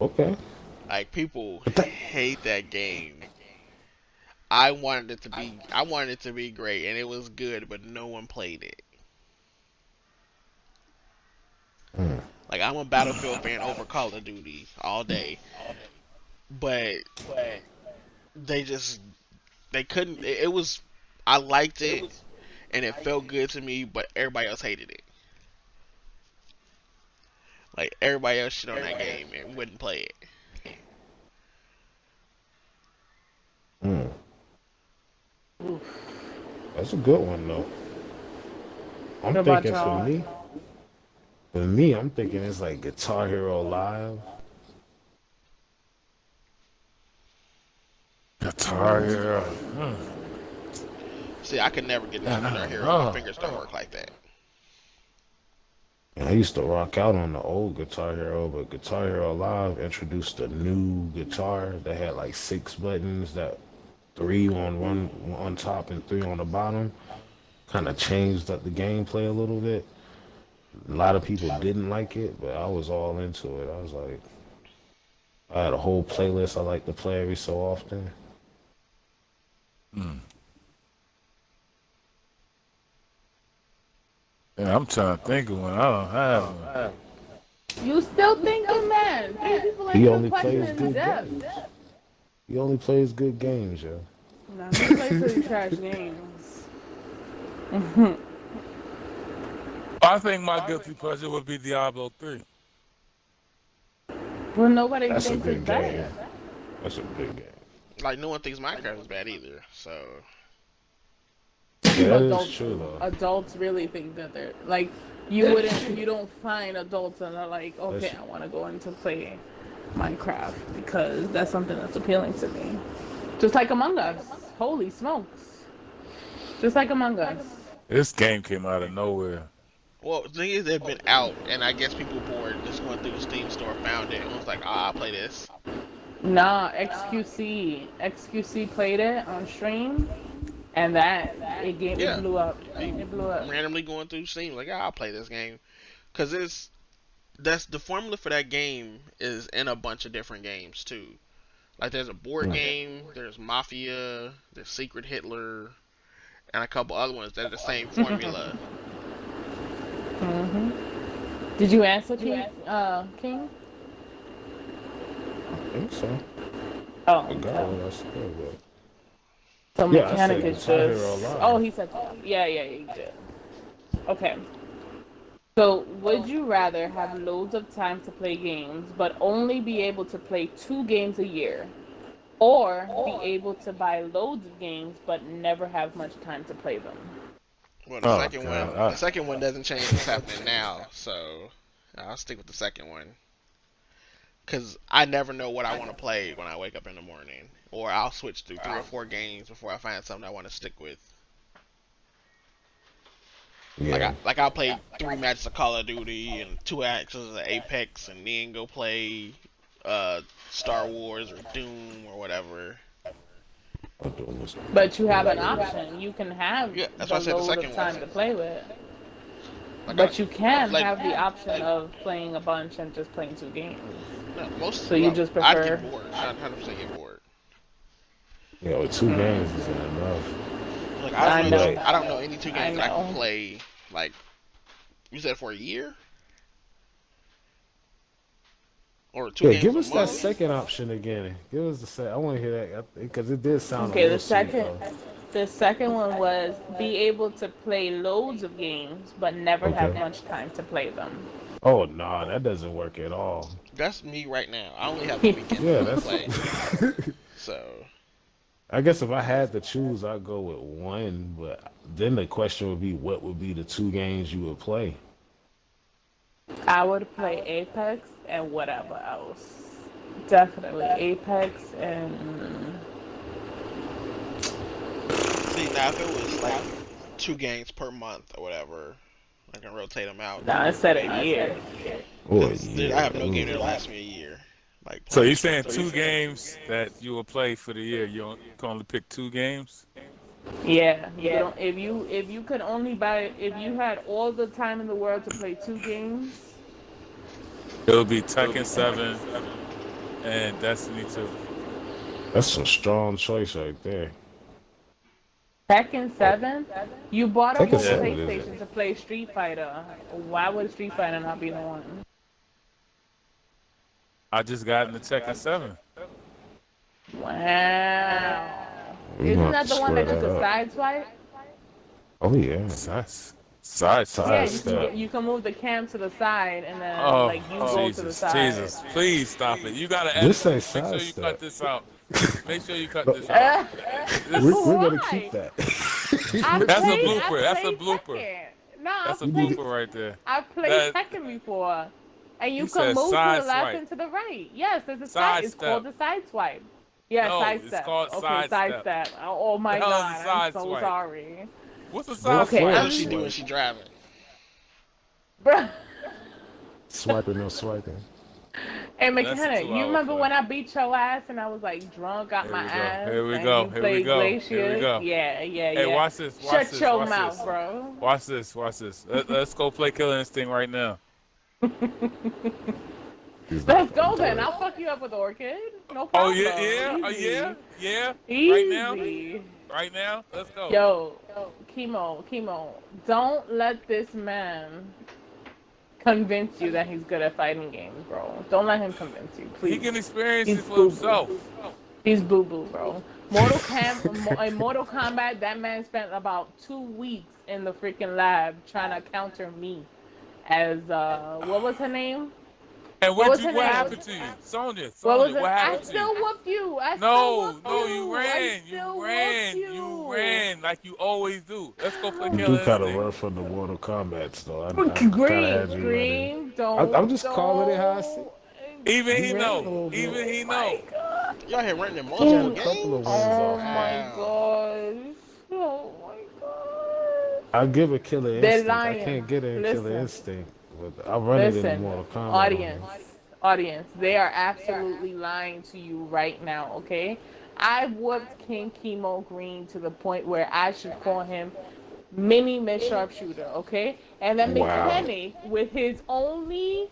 Okay. Like people But that, hate that game. I wanted it to be great and it was good, but no one played it. mm, Like I'm a Battlefield fan over Call of Duty all day, but they just they couldn't. It was I liked it and it felt good to me, but everybody else hated it. Like everybody else shit on that game and wouldn't play it. mm, that's a good one though. I'm What about thinking y'all? for me, I'm thinking it's like Guitar Hero Live. Guitar Mm. Hero. See, I could never get into Man, I Guitar don't Hero. My know. fingers don't work like that. And I used to rock out on the old Guitar Hero, but Guitar Hero Live introduced a new guitar that had like 6 buttons, that three on one on top and three on the bottom. Kind of changed up the gameplay a little bit. A lot of people didn't like it, but I was all into it. I was like, I had a whole playlist I like to play every so often. Hmm. Yeah, I'm trying to think of one. I don't have one. You still thinking, man? Three people He ain't even only plays questioning good depth. games. He only plays good games, yo. No, he plays pretty trash games. I think my guilty pleasure would be Diablo 3. Well, nobody That's a thinks it's good game. bad. That's a good game. Like no one thinks Minecraft is bad either. So Yeah, that is Adults, true though. adults really think that they're like, you don't find adults that are like, okay, That's, I want to go into play Minecraft because that's something that's appealing to me. Just like Among Us. Holy smokes. Just like Among Us. This game came out of nowhere. well, the thing is, they've been out, and I guess people bored just went through the Steam store, found it, and was like, "Ah, I'll play this." Nah, XQC played it on stream, and it Yeah, blew up. he It blew up. randomly going through Steam, like, "Ah, I'll play this game," because that's the formula for that game is in a bunch of different games too. Like, there's a board mm. game, there's Mafia, there's Secret Hitler, and a couple other ones that are the same formula. Hmm. Did you answer, King? I think so. Oh, I got okay. what I said, but So yeah, I mechanic said is Guitar Hero just. Live. Oh, he said. Yeah, yeah, he did. Okay. So, would you rather have loads of time to play games, but only be able to play 2 games a year, or be able to buy loads of games but never have much time to play them? Well, Oh god. the second one doesn't change what's happening now, so I'll stick with the second one. Cause I never know what I want to play when I wake up in the morning, or I'll switch through 3 or 4 games before I find something I want to stick with. Yeah. I'll play 3 matches of Call of Duty and 2 actions of Apex, and then go play uh, Star Wars or Doom or whatever. I'm doing this. But you have an option. You can have Yeah, that's why the I said the load second of one. time to play with. Like But you can like have the option of playing a bunch and just playing 2 games. no, most. So you just I'd prefer. get bored. I'd 100% get bored. Yeah, with 2 games isn't enough. Like I know. Like, I don't know any two I games that I can know. play. Like you said, for a year or two yeah, games give a us that month. second option again. Give us the second. I want to hear that because it did sound a Okay, the little sweet second though. The second one was be able to play loads of games, but never have Okay. much time to play them. Oh nah, that doesn't work at all. That's me right now. I only have the weekend Yeah, to that's. play. So I guess if I had to choose, I'd go with one. But then the question would be, what would be the two games you would play? I would play Apex and whatever else. Definitely Apex and see now if it was like 2 games per month or whatever, I can rotate them out. now instead of year. Oh Because I yeah. have no game Ooh. that lasts me a year. Like So playing you it for saying 2 games that you will play for the year? You can only pick 2 games? Yeah, you don't. If you could only buy if you had all the time in the world to play 2 games, It'll be Tekken 7 and Destiny 2. That's a strong choice right there. Tekken Oh, 7, you bought a Tekken whole 7 is it? PlayStation to play Street Fighter. Why would Street Fighter not be the one? I just got into Tekken 7. Wow. We're Isn't gonna have that to the one square that you that could up. side swipe? Oh yeah. Side Yeah, step. Sidestep. you can move the cam to the side and then Oh, like you go to the side. Jesus. Please stop it. You gotta edit This ain't this. Make sure you cut sidestep. this out. Make sure you cut No, this out. we're This gonna keep Why? that. I That's a played blooper. That's a blooper. Tekken. No, That's a You need blooper right there. I played That Tekken before. And you you can said move to the side left swipe. and to the right. Yes, there's a side. Side It's called step. the side swipe. Yeah, No, side it's step. called Okay, side side step. step. Oh The my hell is a god, I'm side so swipe? sorry. What's a Go side Okay, what swipe? does she forward do when swipe. she driving? bruh. Swiping, no swiping. Hey, That's a mechanic, you 2-hour remember play. when I beat your ass and I was like drunk out Here my we go. ass Here we and go. you Here we played go. Here we Glaciers? go. Yeah, yeah, Hey, yeah. watch this. Watch Shut this. your Watch mouth, this. bro. Watch this. Watch this. Let's go play Killer Instinct right now. He's not Let's gonna go do then. it. I'll fuck you up with Orchid. No Oh problem. yeah, yeah, Easy. yeah. Right now, Easy. right now. Let's go. Yo, Kimo, don't let this man convince you that he's good at fighting games, bro. Don't let him convince you, He please. can experience He's it for boo himself. boo. He's boo boo, bro. In Mortal Kombat, that man spent about 2 weeks in the freaking lab trying to counter me as what was her name? And What was what her name? happened to you, Sonya? What was Sonya, it? what I happened to still you? whooped you. I still No, whooped no, you. you I ran, still you whooped ran, you. you ran like you always do. Let's go play You do Killer kind of Instinct. run from the Mortal Kombat, though. I kind of had you ready. Green, I'm just calling it how I see. Even You he ran a know. little bit. Even he Oh my know. god. Y'all had running You had multiple a couple of games. wins Oh off my me. gosh. Oh my god. I give a Killer They're Instinct. I lying. can't get a Killer Listen. Instinct. But I run it in Listen, Mortal Kombat. audience, they are absolutely lying to you right now, okay? I whooped King Kimo Green to the point where I should call him mini Miss Sharpshooter, okay? And then Wow. Mechanic with his only,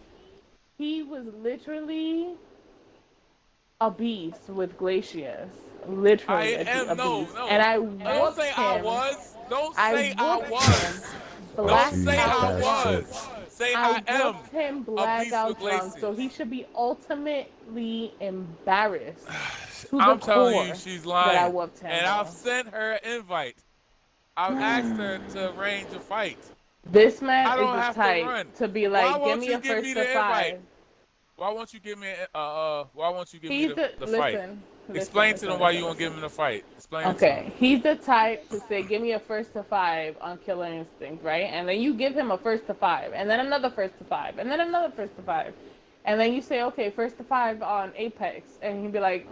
he was literally a beast with Glacius. I Literally a am no, beast. no. And I Don't whooped say I him. was. Don't I say I whooped was. him. Don't Black say Jesus, I out past was. tense. Say I I am. whooped him a beast blackout with drunk, so Glaciers. he should be ultimately embarrassed to I'm the telling core you, she's that I lying. whooped him. And I've bro. sent her an invite. I've asked her to arrange a fight. This man I is don't the have to type run. to be Why like, give won't me you a give first me to the five. invite? Why won't you give me why won't you give me He's the fight? Explain to them why you won't give him the fight. Explain it to Okay, them. he's the type to say, give me a first to five on Killer Instinct, right? And then you give him a first to five, and then another first to five, and then another first to five. And then you say, okay, first to five on Apex. And he'd be like,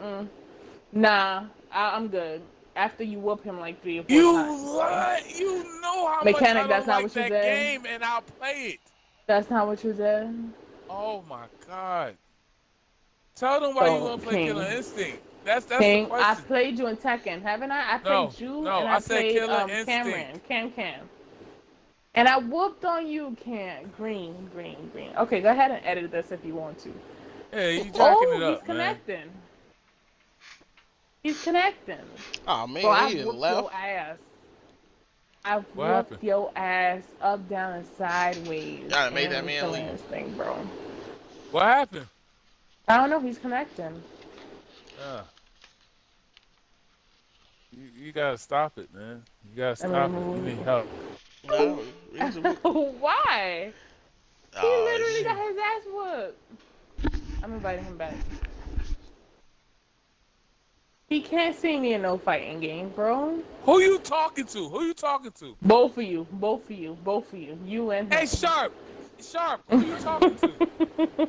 nah, I'm good. After you whoop him like 3 or 4 You times. lie. You know how Mechanic, much I that's don't not like what you that said? game, and I'll play it. That's not what you said? Oh my god. Tell them why you So, want to play King. Killer Instinct. That's the King, I question. played you in Tekken, haven't I? I No, played you no, and I I said played Killer Cameron, Instinct. Cam. And I whooped on you, Green. Okay, go ahead and edit this if you want to. Yeah, you jacking Oh, it up, he's man. connecting. He's connecting. Oh man, Bro, I he whooped left. your ass. I What whooped happened? your ass up, down, and sideways. Y'all made that in man Killer leave. Instinct, bro. What happened? I don't know. He's connecting. You gotta stop it, man. You gotta I stop it. You need mean, help. No, he's a, why? He literally shit. got his ass whooped. I'm inviting him back. He can't see me in no fighting game, bro. Who you talking to? Who you talking to? Both of you, both of you, both of you, you and Hey, him. Sharp. Sharp. Who you talking to?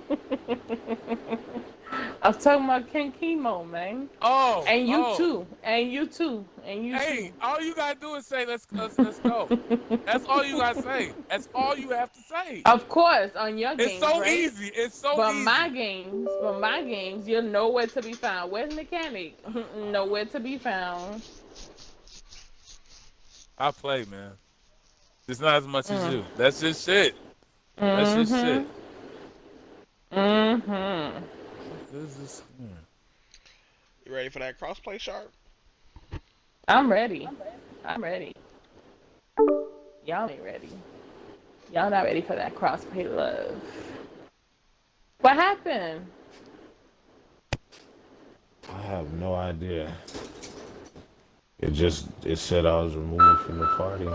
I'm talking about King Kimo, man. Oh, And you oh. too. And you too. And you Hey, too. all you gotta do is say let's go. That's all you gotta say. That's all you have to say. Of course, on your It's games, so right? easy. It's so But easy. my games, you're nowhere to be found. Where's mechanic? Nowhere to be found. I play, man. It's not as much as Mm. you. That's just shit. That's just shit. Mm-hmm. Mm-hmm. This is. You ready for that crossplay, Sharp? I'm ready. I'm ready. Y'all ain't ready. Y'all not ready for that crossplay love. What happened? I have no idea. It said I was removed from the party.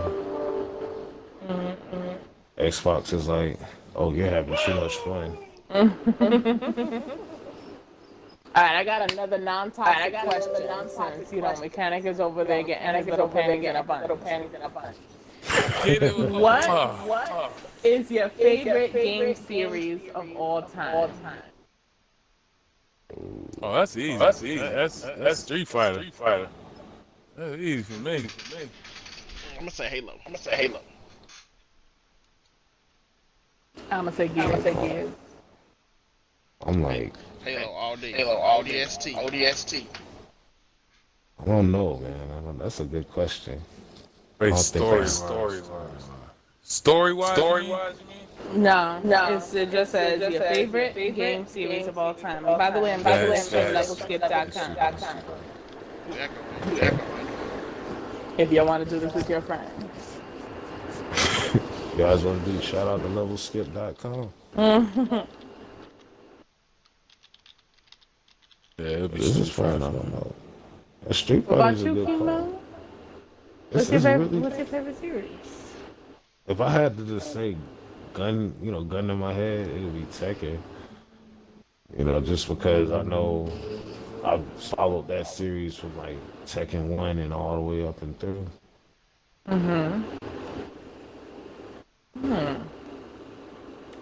Mm-mm. Xbox is like, oh, you're having too much fun. All right, I got another non-toxic question. Since you know, mechanic is over there getting his little panties in a bunch. Get it. What is your favorite game series of all time? Oh, that's easy. That's easy. That's Street Fighter. That's easy for me. I'm gonna say Halo. I'm gonna say Gears. I'm like, Halo all day. ODST. I don't know, man. That's a good question. Wait, I don't think I- story-wise, you mean? No. It just says your favorite game series of all time. And by the way, I'm from levelskip.com. Who echo? If you want to do this with your friends. You guys want to do shout out to levelskip.com? Yeah, it'll be This is Street fun. I Fighter. don't know. A Street What about Fighter's a you, good call. Kimo? It's really, What's your favorite series? if I had to just say gun in my head, it would be Tekken. Just because I know I've followed that series from like Tekken 1 and all the way up and through.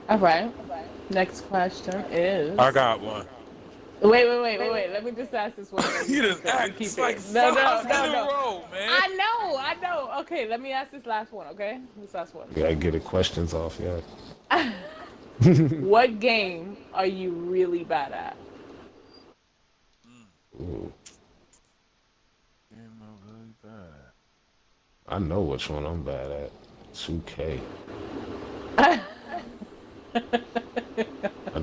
All right. Next question is. I got one. Wait. Let me just ask this one. You just act Keep like it. five in a No. row, man. I know. Okay, let me ask this last one. Okay, this last one. Gotta get the questions off, yeah. What game are you really bad at? Ooh, Damn, I'm really bad. I know which one I'm bad at. 2K. I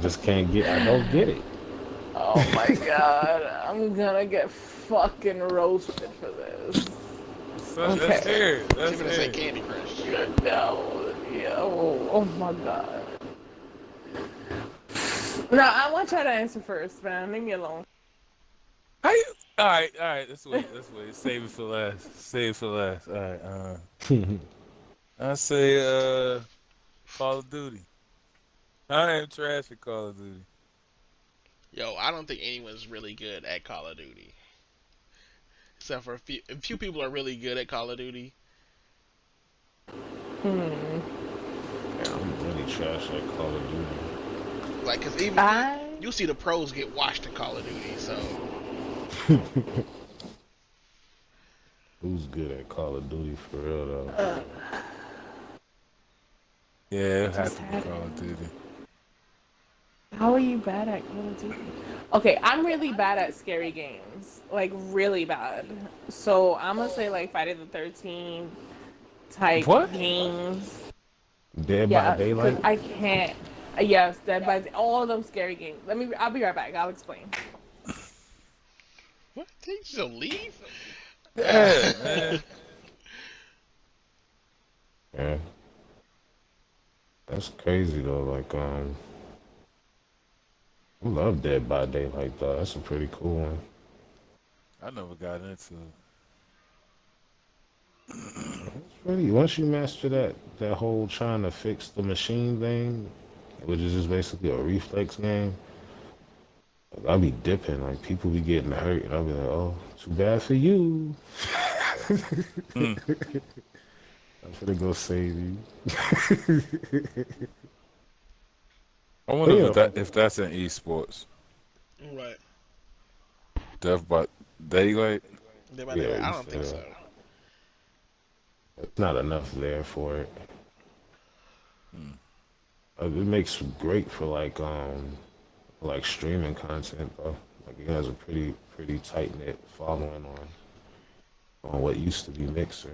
just can't get. I don't get it. Oh my god, I'm gonna get fucking roasted for this. Let's hear it. She's Let's gonna hear say it. Candy Crush. No, oh my god. No, I want y'all to answer first, man. Leave me alone. How you? All right. Let's wait. Save it for last. All right. I say Call of Duty. I am trash at Call of Duty. Yo, I don't think anyone's really good at Call of Duty. Except for a few people are really good at Call of Duty. Yeah, I'm really trash at Call of Duty. Like, cause even you see the pros get washed in Call of Duty, so. Who's good at Call of Duty for real though? Yeah, it has to be Call of Duty. How are you bad at Call of Duty? Okay, I'm really bad at scary games. Like, really bad. So, I'm gonna say, like, Friday the 13th type games. Dead by Daylight? 'Cause I can't. Yes, Dead by all of them scary games. I'll be right back. I'll explain. What? Did you just leave? Yeah, man. Yeah. That's crazy though. Like, I love Dead by Daylight though. That's a pretty cool one. I never got into it. Really, once you master that whole trying to fix the machine thing, which is just basically a reflex game, I'll be dipping. Like people be getting hurt, and I'll be like, "Oh, too bad for you." Mm. I'm gonna go save you. I But wonder yeah, if that's in esports. Right. Death by Daylight. Day by yeah, daylight. you I don't think feel so. it's not enough there for it. Mm. It makes great for like streaming content though. Like it has a pretty tight knit following on what used to be Mixer.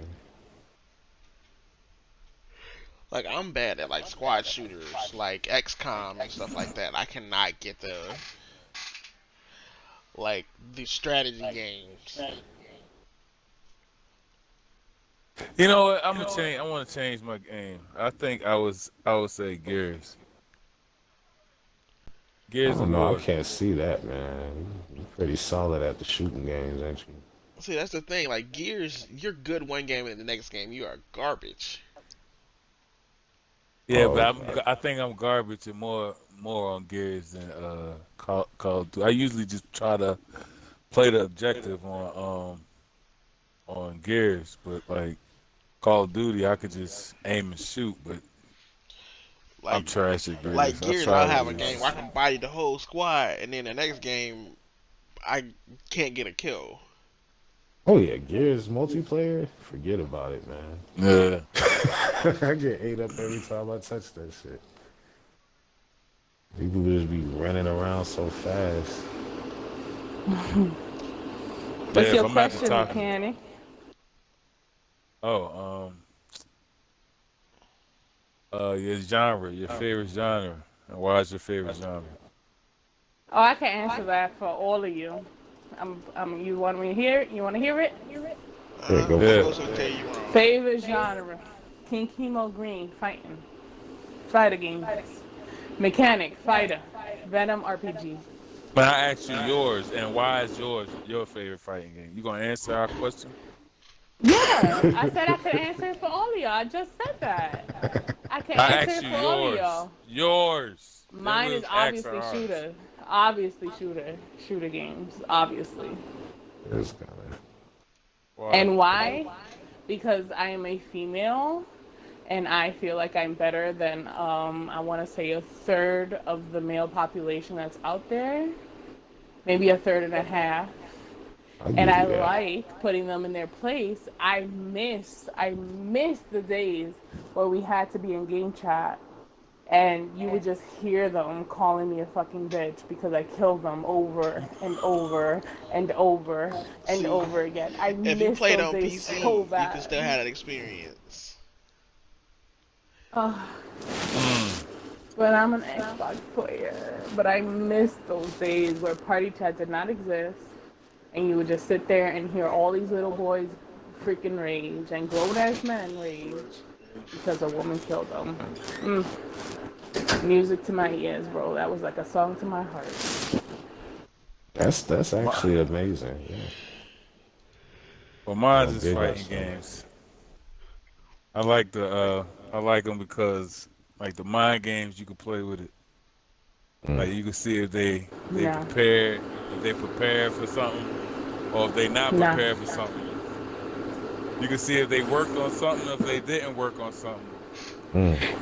Like I'm bad at like squad shooters, like XCOM and stuff like that. I cannot get the strategy games. You know what? I'm gonna change. I want to change my game. I would say Gears. I Gears don't of know. I War. can't see that, man. You're pretty solid at the shooting games, ain't you? See, that's the thing. Like Gears, you're good one game, and the next game you are garbage. Yeah, Oh, but okay. I think I'm garbage and more on Gears than Call of Duty. I usually just try to play the objective on Gears, but like Call of Duty, I could just aim and shoot. But I'm Like trash at Gears. like I Gears, try I'll to have a game where I just. can body the whole squad, and then the next game I can't get a kill. Oh yeah, Gears multiplayer. Forget about it, man. Yeah. I get ate up every time I touch that shit. People just be running around so fast. Yeah, What's if your I'm at the question, top. mechanic? Oh, your genre, your favorite genre, and why is your favorite genre? Oh, I can answer that for all of you. You want me to hear it? You want to hear it? Yeah, go I'm Yeah. for it. also tell you wrong. Favorite genre: King Kimo Green, fighting, fighter games, mechanic, fighter, Venom RPG. But I asked you yours, and why is yours your favorite fighting game? You gonna answer our question? Yeah, I said I could answer it for all of y'all. I just said that. I can I answer asked it you for all of yours. y'all. Yours. Then Mine we'll is ask for obviously ours. shooter. Obviously shooter games. Obviously. It's kind of. Why? And why? Because I am a female and I feel like I'm better than I want to say a third of the male population that's out there. Maybe a third and a half. I'll And give I you that. like putting them in their place. I miss the days where we had to be in game chat and you would just hear them calling me a fucking bitch because I killed them over and over and over and See, over again. I if you miss played those on days so PC, you can bad. still have that experience. Uh, Mm. but I'm an Xbox player. But I miss those days where party chat did not exist and you would just sit there and hear all these little boys freaking rage and grown ass men rage because a woman killed them. Music to my ears, bro. That was like a song to my heart. That's actually amazing. Yeah. Well, I'm a mine's is big fighting ass games. I like them because like the mind games you can play with it. Like you can see if they Nah, prepared, if they prepared for something, or if they not nah. prepared for something. You can see if they worked on something, or if they didn't work on something.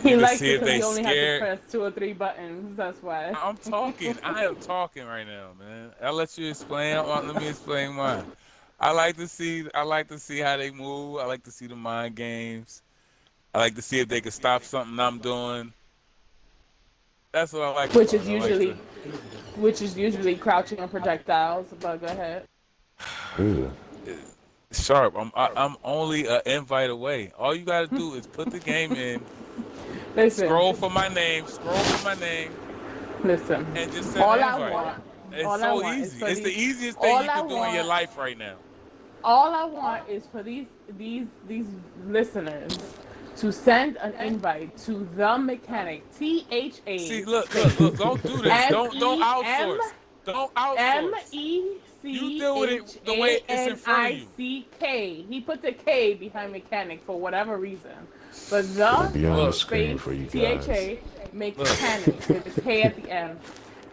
He You can likes see it if because they he only has to scared. press 2 or 3 buttons. That's why. I'm talking. I am talking right now, man. I'll let you explain. Let me explain mine. I like to see. I like to see how they move. I like to see the mind games. I like to see if they can stop something I'm doing. That's what I like Which about is it. I like usually, to. which is usually crouching on projectiles. But go ahead. Ooh. Sharp. I'm only an invite away. All you gotta do is put the game in, Listen, scroll for my name, listen. and just send All an I invite. want, It's all I so want is easy. for It's the these. easiest thing All you I can do in your want, life right now. all I want is for these listeners to send an invite to the mechanic. See, THA look. space Don't do this. M Don't E M outsource. Don't M outsource. E You deal with it the way it's in front of you. Chanick. He put the K behind mechanic for whatever reason. But It'll be on the Look. screen space for you guys. THA mechanic with the K at the end.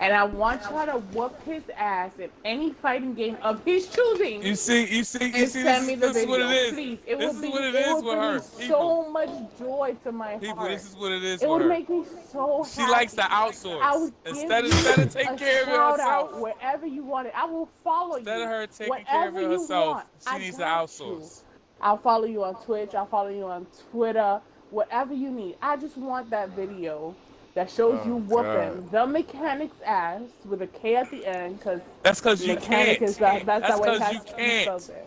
And I want y'all to whoop his ass in any fighting game of his choosing. You see. And send me the This is video, what it is. please. This is what it is with her. So much joy to my heart. This is what it is It with would her. make me so happy. She likes to I outsource. would Instead give of taking care of it shout herself. out wherever you want it. I will follow you. Instead of her taking Whatever care of it you herself, want, she I needs to got outsource. you. I'll follow you on Twitch. I'll follow you on Twitter. Whatever you need. I just want that video that shows you whooping the mechanic's ass with a K at the end, because That's because you mechanic can't. is that's the way it because has you to be can't. spelled there.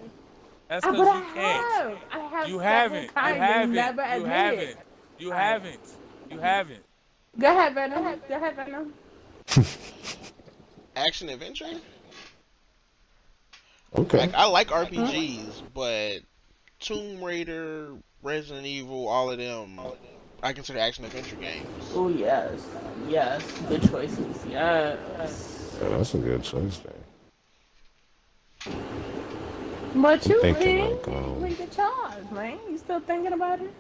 That's But because I you can't. have You several haven't. You times and haven't. never You admitted haven't. it. You haven't. You haven't. Go ahead, Venom. Go ahead, Venom. Action adventure. Okay. Like I like RPGs, but Tomb Raider, Resident Evil, all of them, I consider action adventure games. Oh yes, yes, good choices. Yes. Yeah, that's a good choice there. But you thinking ain't like, the charge, man. You still thinking about it?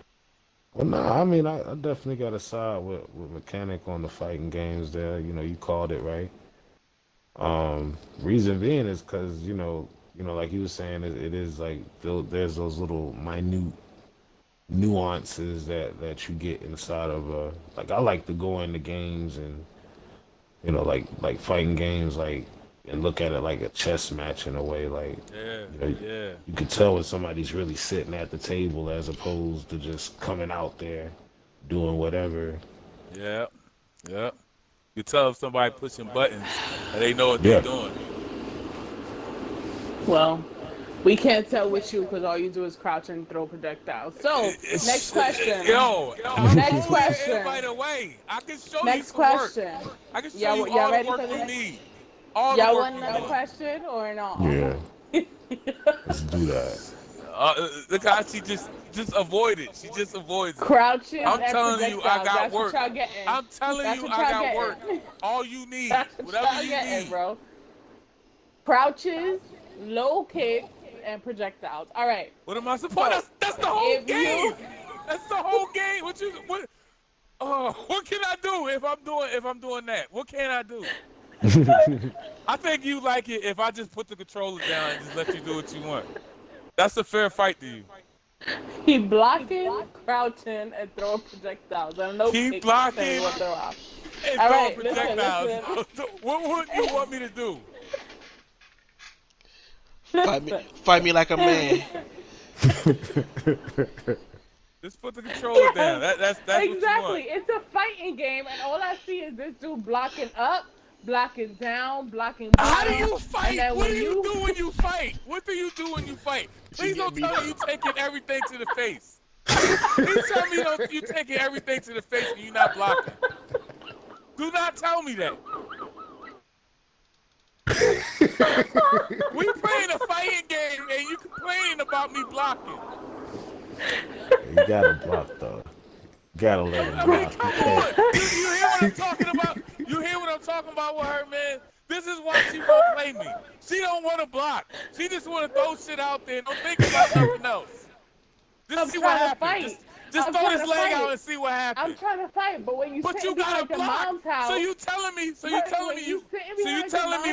Well, no, I mean, I definitely got to side with mechanic on the fighting games there. You know, you called it right. Reason being is because, like you were saying, it is like there's those little minute nuances that you get inside of like I like to go into games and like fighting games and look at it like a chess match in a way, like you can tell when somebody's really sitting at the table as opposed to just coming out there doing whatever. Yeah. You tell if somebody pushing buttons and they know what they're doing. Well, we can't tell with you because all you do is crouch and throw projectiles. So, next question. Next question. Everybody away. I can show Next you some question. work. I can show you Y'all all ready the work for you this? need. All Y'all the work want you another need. question or no? Yeah. Let's do that. Look how she just avoided. She just avoids it. Crouching. I'm and telling you, I got That's work. What y'all getting. I'm telling That's you, what I y'all got getting. work. All you need, That's what whatever y'all you getting, need. bro. Crouches, low kicks, and projectiles. All right. What am I supposed? That's the whole If game. you- That's the whole game. What can I do if I'm doing that? What can I do? I think you like it if I just put the controller down and just let you do what you want. That's a fair fight to you. He blocking, crouching, and throwing projectiles. I know Keep blocking and throw out. and All throw right, projectiles. listen. What would you want me to do? Fight me like a man. Just put the controller down. That's exactly. what you want. It's a fighting game, and all I see is this dude blocking up, blocking down, blocking How bottom. do you fight? And What then do you do when you fight? What do you do when you fight? Please don't tell me you taking everything to the face. Please tell me you taking everything to the face and you not blocking. Do not tell me that. We playing a fighting game and you complaining about me blocking. You gotta block though. Gotta let him I mean, block. come on. You hear what I'm talking about? You hear what I'm talking about with her, man? This is why she won't play me. She don't want to block. She just want to throw shit out there and don't think about nothing else. Just see what happens. Just throw this leg out and see what happens. I'm trying to fight, but when you But sit you gotta behind your block. mom's house, So you telling me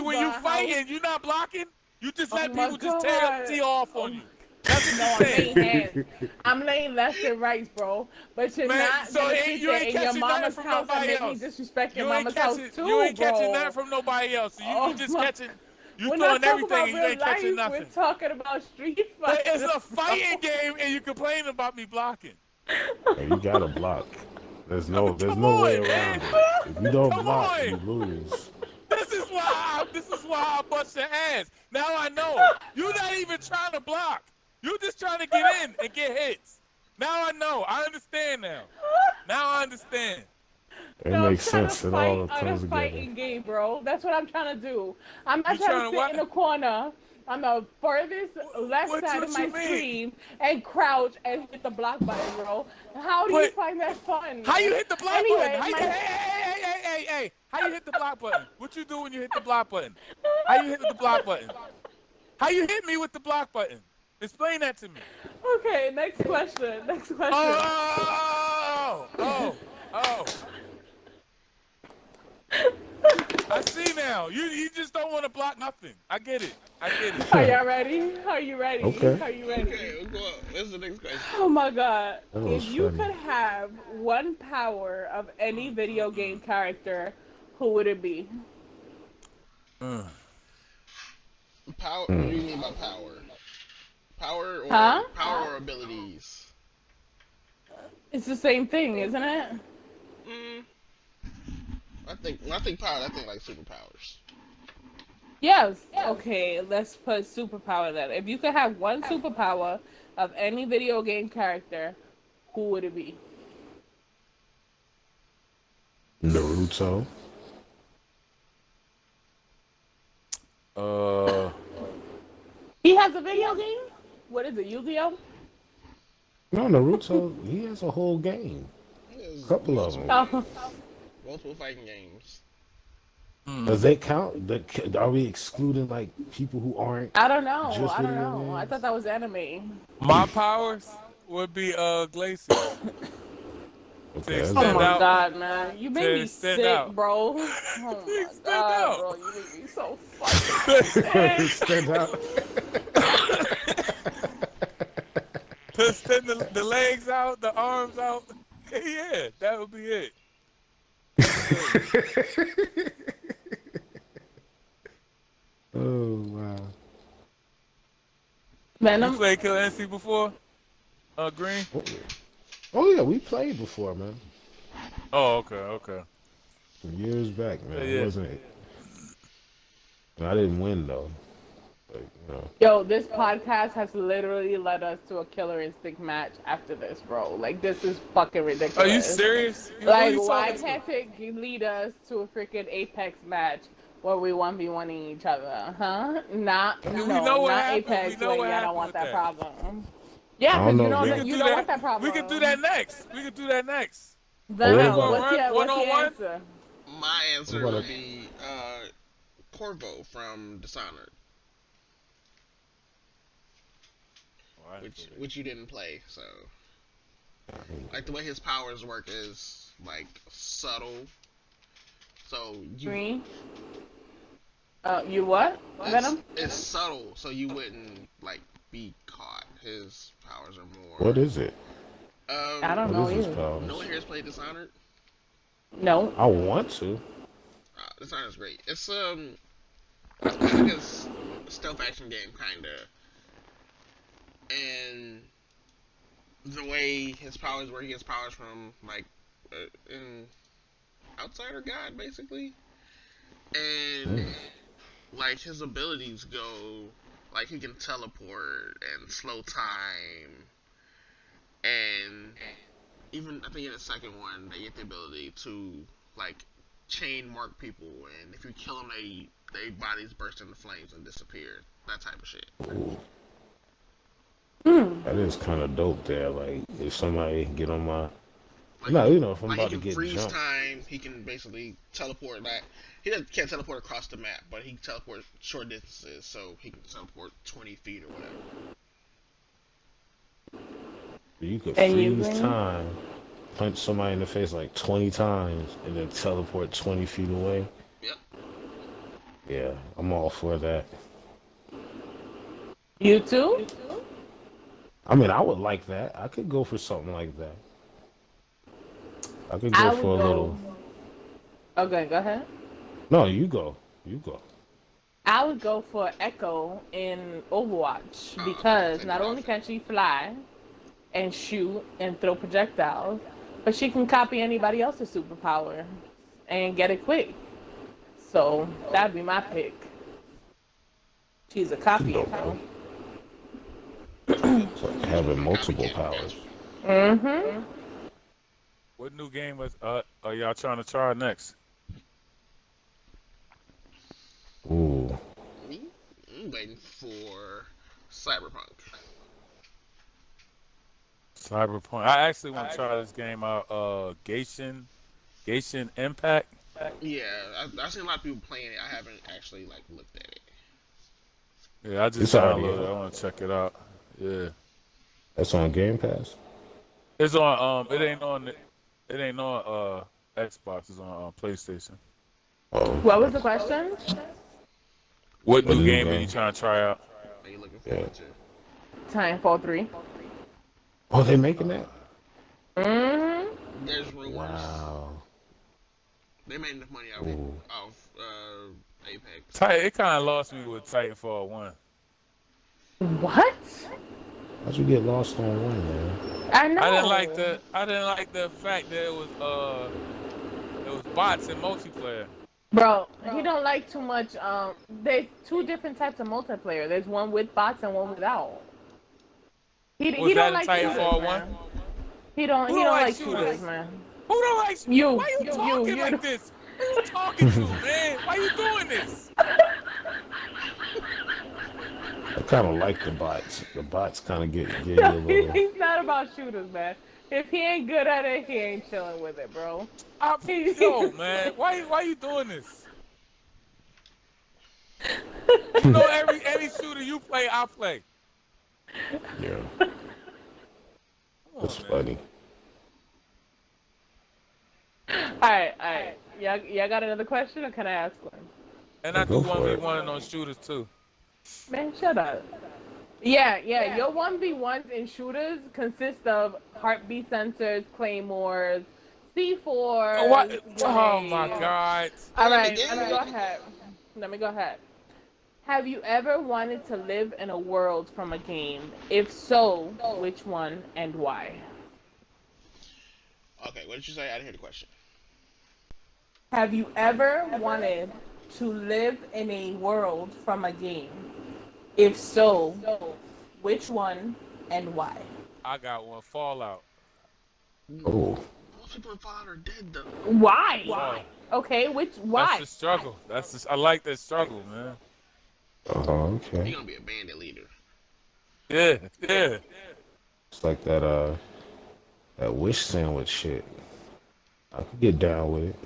when you fighting, you not blocking? You just let my people just God. tee off on you. That's what no, you I'm saying. laying hands. I'm laying left and right, bro. But you're Man, not so gonna you sit ain't there in your catching mama's nothing from house and nobody make me else. disrespect your You ain't mama's house catching, too, you ain't bro. catching nothing from nobody else. So you just catching, you We're throwing not talking about everything and you real ain't catching life. nothing. We're talking about street But fight. it's a fighting game and you complaining about me blocking. Hey, you gotta block. There's no Come way on, around man. it. If you don't Come block, on. you lose. This is why I bust your ass. Now I know. You're not even trying to block. You're just trying to get in and get hits. Now I know. I understand now. Now I understand. It makes sense. It all on a comes together. fighting game, bro. That's what I'm trying to do. I'm not You trying trying to to sit in a corner on the furthest left What side of my you mean? screen and crouch and hit the block button, bro. How do you find that fun? How you hit the block Anyway, button? Hey. How you hit the block button? What you do when you hit the block button? How you hit the block button? How you hit me with the block button? Explain that to me. Okay, next question. Next question. Oh. I see now. You just don't want to block nothing. I get it. Are y'all ready? Are you ready? Okay. Are you ready? Okay, go on. What's the next question? Oh my god. That If was you funny. could have one power of any video game character, who would it be? Mm. Power. What do Hmm. you mean by power? Huh? Power or abilities? It's the same thing, isn't it? Mm, when I think power, I think like superpowers. Yes. Okay, let's put superpower then. If you could have one superpower of any video game character, who would it be? Naruto. Uh, He has a video game? What is it, Yu-Gi-Oh? No, Naruto. He has a whole game. There's Couple of them. Oh, multiple fighting games. Does they count? Are we excluding like people who aren't I don't know. just I don't video know. I games? thought that was anime. my powers would be glaciers to Okay, that's Oh extend my dope. out. god, man. You To made me extend sick, out. bro. To Oh my extend god, out. bro. You make me so fucking sick. Stand out. To extend the legs out, the arms out. Yeah, that would be it. Oh wow. You Venom? played Killer NC before? Green? Oh yeah, we played before, man. Oh, okay. Some years back, man. Yeah. It wasn't it? I didn't win though. But, you know. Yo, this podcast has literally led us to a Killer Instinct match after this, bro. Like, this is fucking ridiculous. Are you serious? Like, Who you why talking to? can't it lead us to a freaking Apex match where we 1v1ing each other? Huh? Not, We no, know what not happened. Apex We know where what y'all don't happened want with that that. problem. Yeah, I because don't you know, know we that can you do don't that. want that problem. We can do that next. What Venom, about what's your one-on-one? answer? My answer What about would be Corvo from Dishonored, which you didn't play. So, like the way his powers work is like subtle. So you Green? You what? Venom? it's subtle, so you wouldn't like be caught. His powers are more. What is it? I don't What know is his either. powers? No one here has played Dishonored. No. I want to. Dishonored's great. It's like a stealth action game kinda, and the way his powers work, he gets powers from like an outsider god basically, and like his abilities go like he can teleport and slow time, and even I think in the second one they get the ability to like chain mark people, and if you kill them, they bodies burst into flames and disappear. That type of shit. That is kind of dope there. Like, if somebody get on my... Like, No, you know, if I'm like about he to can get freeze jumped. time. He can basically teleport. That can't teleport across the map, but he can teleport short distances. So he can teleport 20 feet or whatever. You could And you freeze win? time, punch somebody in the face like 20 times, and then teleport 20 feet away. Yep. Yeah, I'm all for that. You too? I mean, I would like that. I could go for something like that. I could I go would for a go. little... Okay, go ahead. No, you go. You go. I would go for Echo in Overwatch because not only can she fly and shoot and throw projectiles, but she can copy anybody else's superpower and get it quick. So that'd be my pick. She's a copy Dope, Echo. It's like having multiple powers. Mm-hmm. What new game are y'all trying to try next? Ooh. I'm waiting for Cyberpunk. Cyberpunk. I actually want to try this game out. Genshin Impact. Yeah, I've seen a lot of people playing it. I haven't actually like looked at it. Yeah, I just It's already downloaded it. I out. want to check it out. Yeah, That's on Game Pass. it's on. It ain't on Xbox. It's on PlayStation. Oh, What was okay. the question? What A new new game are you game. trying to try out? Are you looking Yeah. forward to? Titanfall 3. Oh, they making that? Mm-hmm. There's rumors. Wow. They made enough money Ooh. off Apex. It kind of lost me with Titanfall 1. What? How'd you get lost on one, man? I know. I didn't like the fact that it was bots and multiplayer. Bro, he don't like too much. There's two different types of multiplayer. There's one with bots and one without. Was He don't that in like shooters, Titanfall 1? man. Who He don't don't like like shooters, shooters? man. Who don't like? You, Why you talking you. like this? Who you talking to, man? Why you doing this? I kind of like the bots. The bots kind of get you a little. He's not about shooters, man. If he ain't good at it, he ain't chilling with it, bro. Yo, man, why you doing this? You know, any shooter you play, I play. Yeah, Come that's on, man. funny. All right. Y'all got another question, or can I ask one? And I do Go for it. 1v1 on shooters too. Man, shut up. Yeah. Your 1v1s in shooters consist of heartbeat sensors, claymores, C4s. What? Oh grenades. my God! All right, Let me go ahead. Have you ever wanted to live in a world from a game? If so, which one and why? Okay, what did you say? I didn't hear the question. Have you ever wanted to live in a world from a game? If so, which one and why? I got one. Fallout. Oh, Most people in Fallout are dead though. Why? Oh, Okay, that's why? the struggle. I like that struggle, man. okay. You're gonna be a bandit leader. Yeah. It's like that wish sandwich shit. I could get down with it.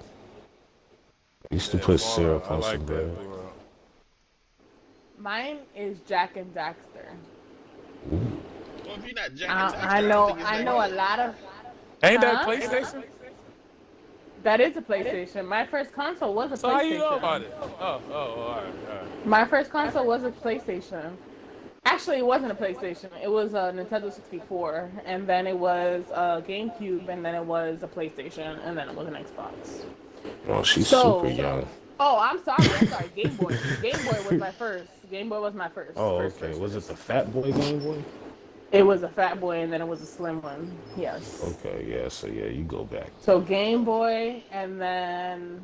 I used to put syrup I on like some that. bread. Mine is Jack and Daxter. Well, if you're not Jack and Daxter, I know a lot of. Ain't that Huh? PlayStation? That is a PlayStation. My first console was a So how you know PlayStation. about it? Oh, all right. My first console was a PlayStation. Actually, it wasn't a PlayStation. It was a Nintendo 64, and then it was a GameCube, and then it was a PlayStation, and then it was an Xbox. Oh, she's So- super young. Oh, I'm sorry. Game Boy. Game Boy was my first. Game Boy was my first. Oh, first, okay. first, Was it first. the Fat Boy Game Boy? It was a Fat Boy, and then it was a slim one. Yes. Okay, yeah. So yeah, you go back. So Game Boy, and then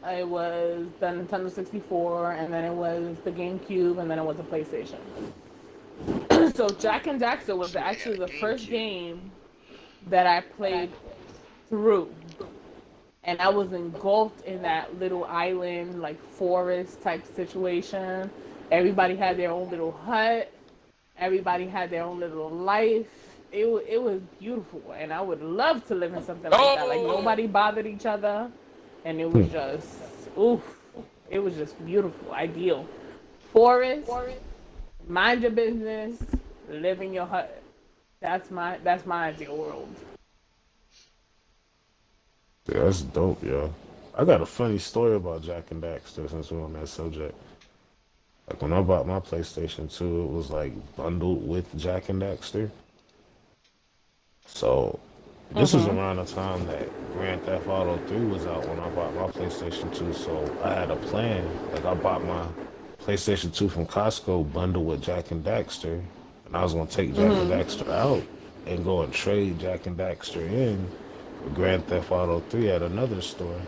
it was the Nintendo 64, and then it was the GameCube, and then it was the PlayStation. So Jack and Daxter was actually the first game that I played through. And I was engulfed in that little island, like forest type situation. Everybody had their own little hut. Everybody had their own little life. It was beautiful, and I would love to live in something like that. Like nobody bothered each other, and it was just it was just beautiful, ideal. Forest, mind your business, live in your hut. That's my ideal world. Yeah, that's dope, yo. I got a funny story about Jack and Daxter since we're on that subject. Like when I bought my PlayStation 2, it was like bundled with Jack and Daxter. So this was around the time that Grand Theft Auto 3 was out when I bought my PlayStation 2. So I had a plan. Like I bought my PlayStation 2 from Costco bundled with Jack and Daxter. And I was gonna take Jack and Daxter out and go and trade Jack and Daxter in with Grand Theft Auto 3 at another store.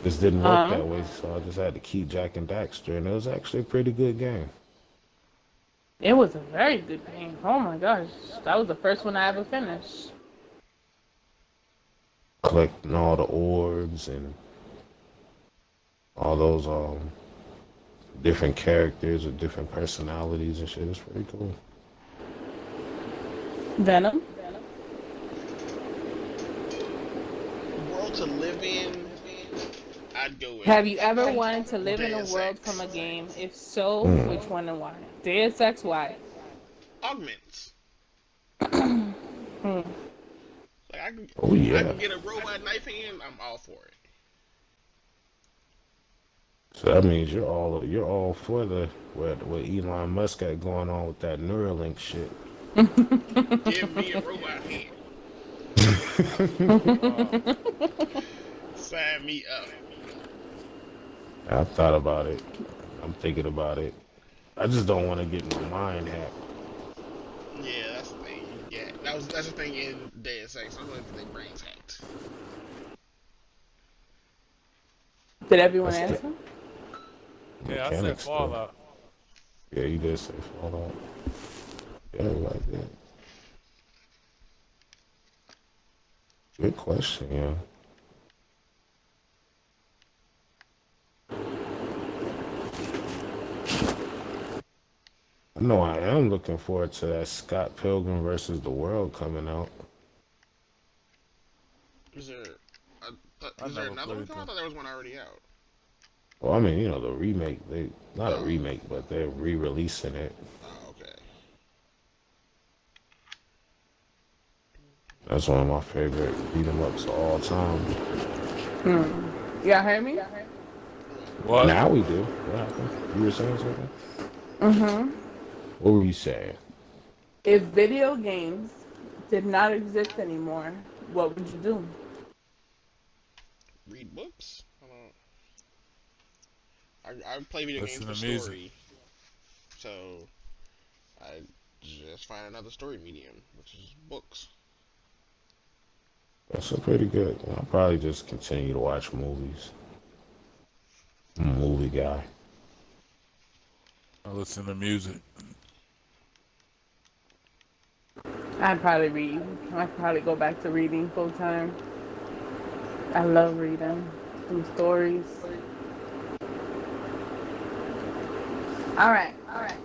This didn't work that way, so I just had to keep Jack and Daxter, and it was actually a pretty good game. It was a very good game. Oh my gosh, that was the first one I ever finished. Collecting all the orbs and all those different characters with different personalities and shit. It's pretty cool. Venom. World to live in. I'd go with Have you ever wanted to live in a Deus world from Ex. a game? If so, which Mm. one and why? Deus Ex, why? Augments. Hmm. Like Oh I yeah. can get a robot knife hand. I'm all for it. So that means you're all for the what Elon Musk got going on with that Neuralink shit. Give me a robot hand. Wow. Sign me up. I thought about it. I'm thinking about it. I just don't want to get my mind hacked. Yeah, that's the thing. Yeah, that's the thing in Deus Ex. I'm going to get their brains hacked. Did everyone That's the answer? Yeah, I said mechanics stuff. Fallout. Yeah, you did say Fallout. Yeah, like that. Good question, yeah. I know I am looking forward to that Scott Pilgrim versus the World coming out. Is there I is there never another one played coming? I that. thought there was one already out. Well, I mean, the remake, they not a Oh, remake, but they're re-releasing it. oh, okay. That's one of my favorite beat 'em ups of all time. Y'all heard me? What? What? Now we do. What happened? You were saying something? Mm-hmm. What were you saying? If video games did not exist anymore, what would you do? Read books? I play video games Listen for to music. story, so I just find another story medium, which is books. That's a pretty good. I'll probably just continue to watch movies. I'm a movie guy. I listen to music. I'd probably read. I'd probably go back to reading full time. I love reading some stories. All right, all right.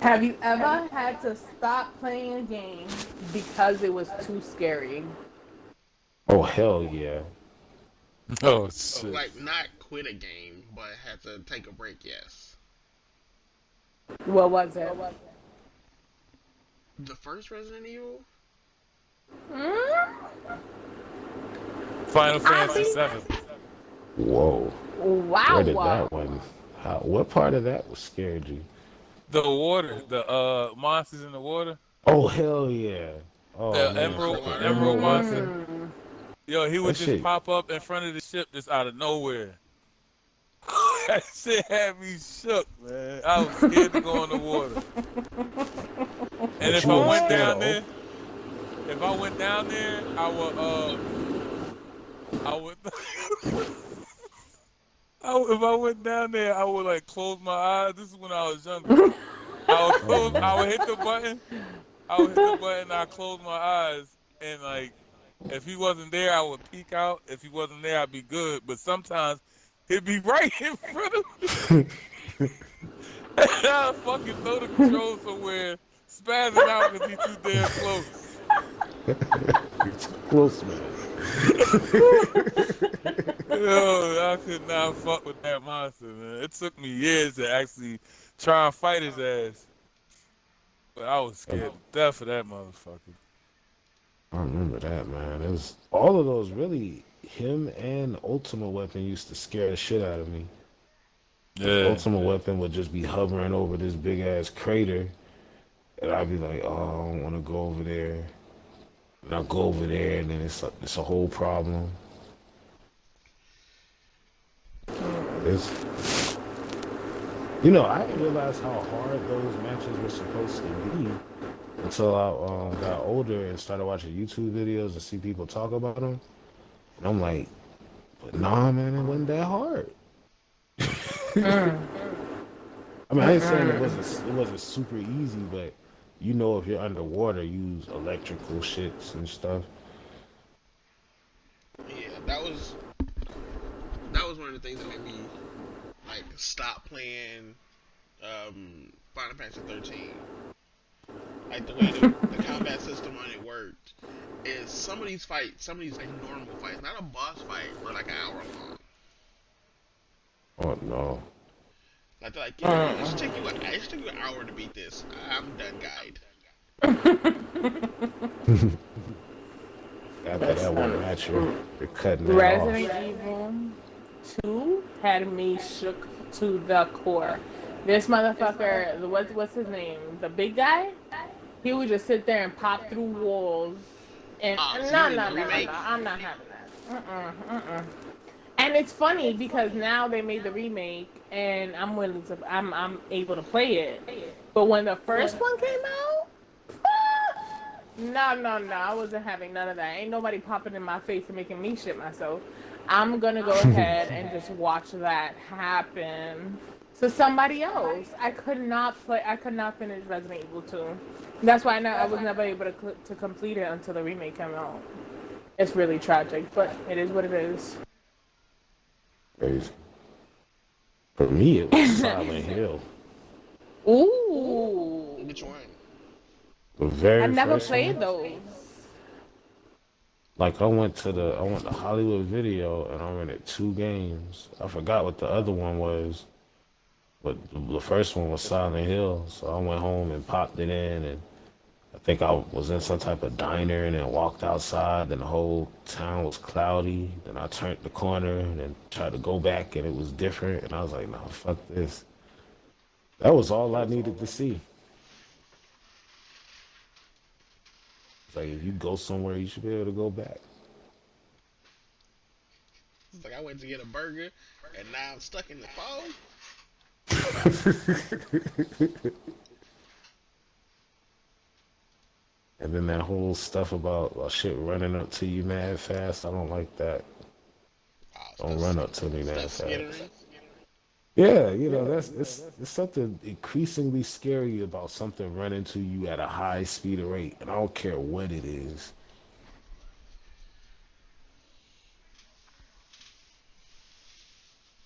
Have you ever had to stop playing a game because it was too scary? Oh hell yeah. Oh So, shit. like, not quit a game, but had to take a break. Yes. What was it? The first Resident Evil. Hmm? Final I Fantasy be VII. Whoa. Where did wow. that one? What part of that was scared you? The water, the monsters in the water. Oh hell yeah. Oh The man, Yeah, emerald the water. emerald monster. Mm. Yo, he that would just shit. pop up in front of the ship just out of nowhere. That shit had me shook, man. I was scared to go in the water. And But if you I weren't went scared down of there, if I went down there, I would if I went down there, I would like close my eyes. This is when I was younger. Oh I man. would hit the button. I would hit the button. I close my eyes, and like, if he wasn't there, I would peek out. If he wasn't there, I'd be good. But sometimes he'd be right in front of me. And I'd fucking throw the controls somewhere, spazzing out because he too damn close. It's close, man. Yo, I could not fuck with that monster, man. It took me years to actually try and fight his ass. But I was scared to death of that motherfucker. I remember that, man. It was all of those really. Him and Ultimate Weapon used to scare the shit out of me. Because Yeah. Ultimate Weapon would just be hovering over this big ass crater, and I'd be like, "Oh, I don't want to go over there." And I'll go over there, and then it's a whole problem. It's I didn't realize how hard those matches were supposed to be until I got older and started watching YouTube videos and see people talk about them. And I'm like, but nah, man, it wasn't that hard. I mean, I ain't saying it wasn't super easy, but if you're underwater, use electrical shits and stuff. Yeah, that was one of the things that made me like stop playing Final Fantasy 13. Like the way the combat system on it worked is some of these normal fights, not a boss fight, were like an hour long. Oh no. Like they're like, yeah, it should take you an hour to beat this. I'm done, guide. After that one match, you're cutting that off. Resident Evil 2 had me shook to the core. This motherfucker, what's his name? The big guy? He would just sit there and pop through walls. And no, I'm not having that. And it's funny because now they made the remake, and I'm able to play it. But when the first one came out, no, I wasn't having none of that. Ain't nobody popping in my face and making me shit myself. I'm gonna go ahead and just watch that happen to somebody else. I could not finish Resident Evil 2. That's why I was never able to complete it until the remake came out. It's really tragic, but it is what it is. Crazy. For me, it was Silent Hill. Ooh. Which one? The very I've never first played one. those. Like I went to Hollywood Video and I rented 2 games. I forgot what the other one was, but the first one was Silent Hill. So I went home and popped it in, and I think I was in some type of diner and then walked outside. Then the whole town was cloudy. Then I turned the corner and then tried to go back and it was different. And I was like, "No, fuck this." That was all I needed to see. It's like if you go somewhere, you should be able to go back. It's like I went to get a burger, and now I'm stuck in the phone. And then that whole stuff about shit running up to you mad fast, I don't like that. Don't run up to me mad fast. Yeah, it's something increasingly scary about something running to you at a high speed or rate, and I don't care what it is.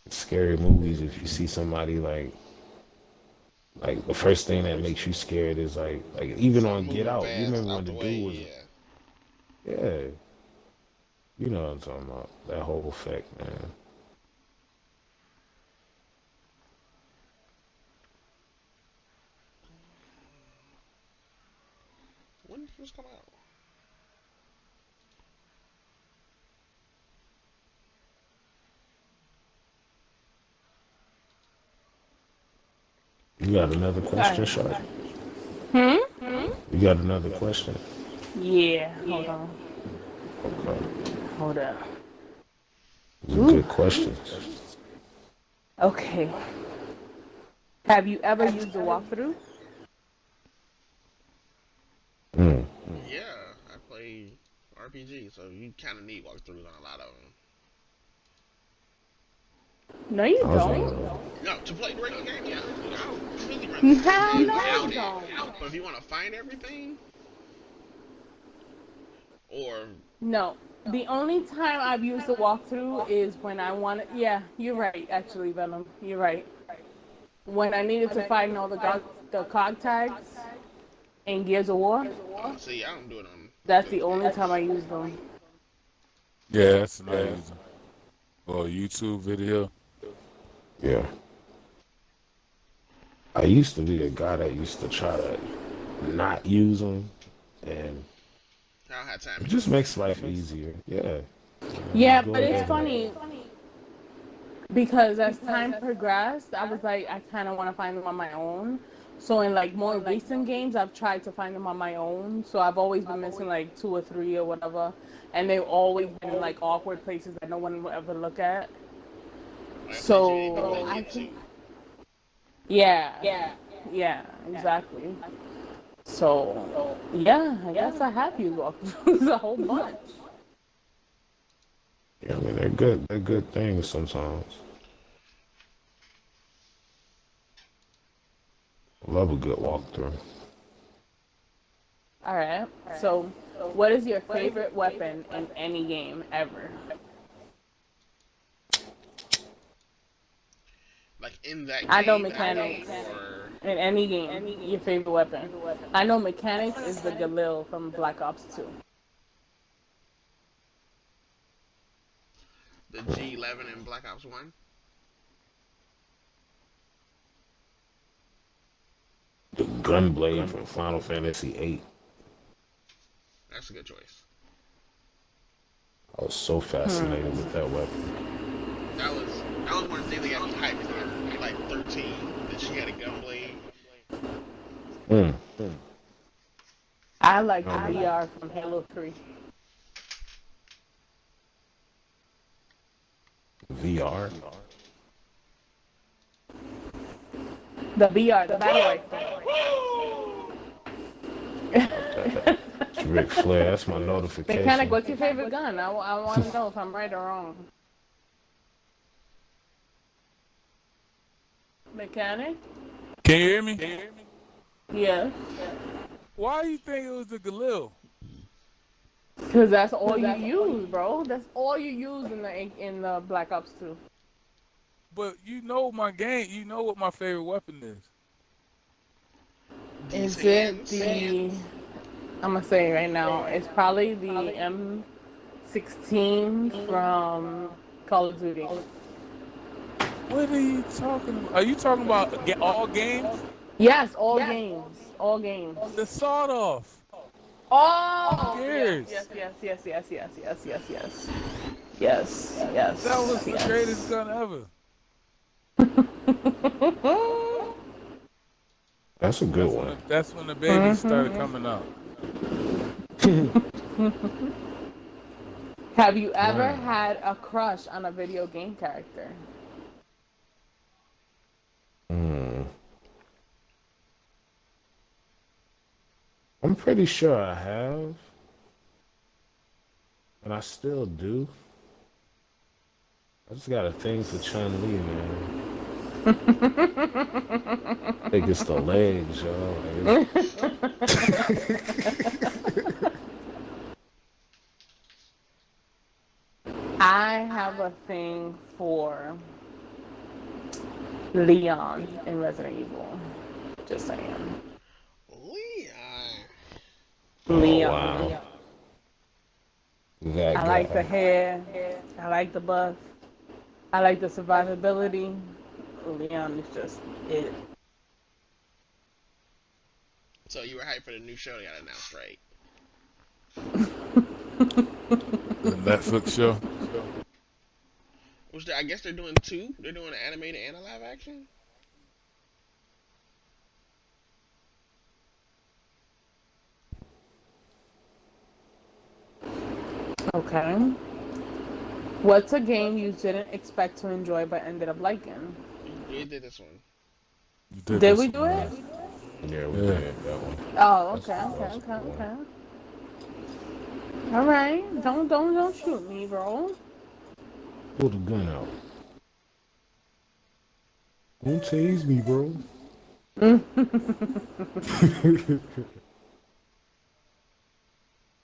Scary movies, if you see somebody like the first thing that makes you scared is like even on Get Out, you remember when the dude was, yeah, you know what I'm talking about, that whole effect, man. When did this come out? You got another question, Sharp? You got another question? Yeah, hold on. Okay. Hold up. These are good questions. Okay. Have you ever used a walkthrough? Yeah, I play RPG, so you kind of need walkthroughs on a lot of them. No, you don't. No, to play the regular game, yeah. I really Hell no, you don't. But if you want to find everything, or No. The only time I've used the walkthrough is when I wanted. Yeah, you're right. Actually, Venom, you're right. When I needed to find all the cog tags in Gears of War. See, I don't do it on. That's the only time I use them. Yeah, that's amazing. Or a YouTube video. Yeah. I used to be a guy that used to try to not use them, and I don't have time. it just makes life easier. Yeah. Yeah, Go but it's ahead. funny because as time progressed, I was like, I kind of want to find them on my own. So in like more recent games, I've tried to find them on my own. So I've always been missing like 2 or 3 or whatever, and they've always been in like awkward places that no one will ever look at. So I think, yeah, exactly. So yeah, I guess I have used walkthroughs a whole bunch. Yeah, I mean they're good. They're good things sometimes. Love a good walkthrough. All right. So, what is your favorite weapon in any game ever? Like in that game, I know mechanics. or In any game, your favorite weapon. I know mechanics is the Galil from Black Ops 2. The G11 in Black Ops 1. The Gunblade from Final Fantasy VIII. That's a good choice. I was so fascinated with that weapon. That was one of the things that got me hyped for like 13. That she had a gunblade. Mm. Mm. I like the VR from Halo 3. VR. The VR, the battle rifle. It's Ric Flair. That's my notification. Mechanic, what's your favorite gun? I want to know if I'm right or wrong. Mechanic? Can you hear me? Yeah. Why do you think it was the Galil? Because that's all you use, bro. That's all you use in the Black Ops 2. But you know my game. You know what my favorite weapon is. Is it the... I'm going to say it right now. It's probably the M16 from Call of Duty. What are you talking about? Are you talking about all games? Yes, all games. All games. The sawed off. Oh! Gears. Yes. That was the greatest gun ever. That's a good one. That's when the babies started coming out. Have you ever had a crush on a video game character? I'm pretty sure I have. And I still do. I just got a thing for Chun-Li, man. I think it's the legs, yo. I have a thing for Leon in Resident Evil. Just saying. Leon. Wow. That I like the hair. I like the buff. I like the survivability. Leon is just it. So you were hyped for the new show that got announced, right? The Netflix show. Which I guess they're doing two. They're doing an animated and a live action. Okay. What's a game you didn't expect to enjoy but ended up liking? We did this one. Did we do it? Yeah, we did that one. Oh, okay. All right. Don't shoot me, bro. Pull the gun out. Don't tase me, bro.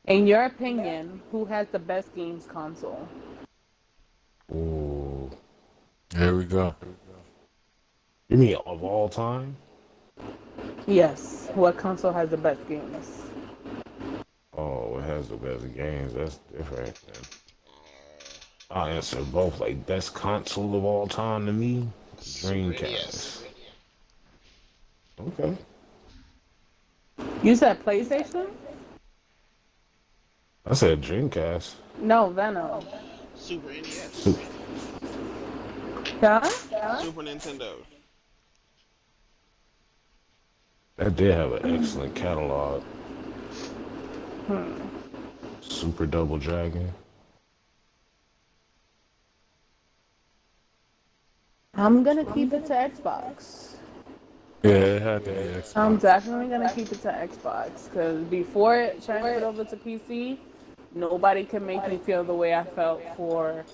In your opinion, who has the best games console? Ooh. Here we go. You mean of all time? Yes. What console has the best games? Oh, it has the best games. That's different. Man. I answer both. Like, best console of all time to me? Dreamcast. Okay. You said PlayStation? I said Dreamcast. No, Venom. Super NES. Yeah? Super Nintendo. That did have an excellent catalog. Super Double Dragon. I'm gonna keep it to Xbox. Yeah, it had the Xbox. I'm definitely gonna keep it to Xbox because before it transferred over to PC, nobody could make me feel the way I felt for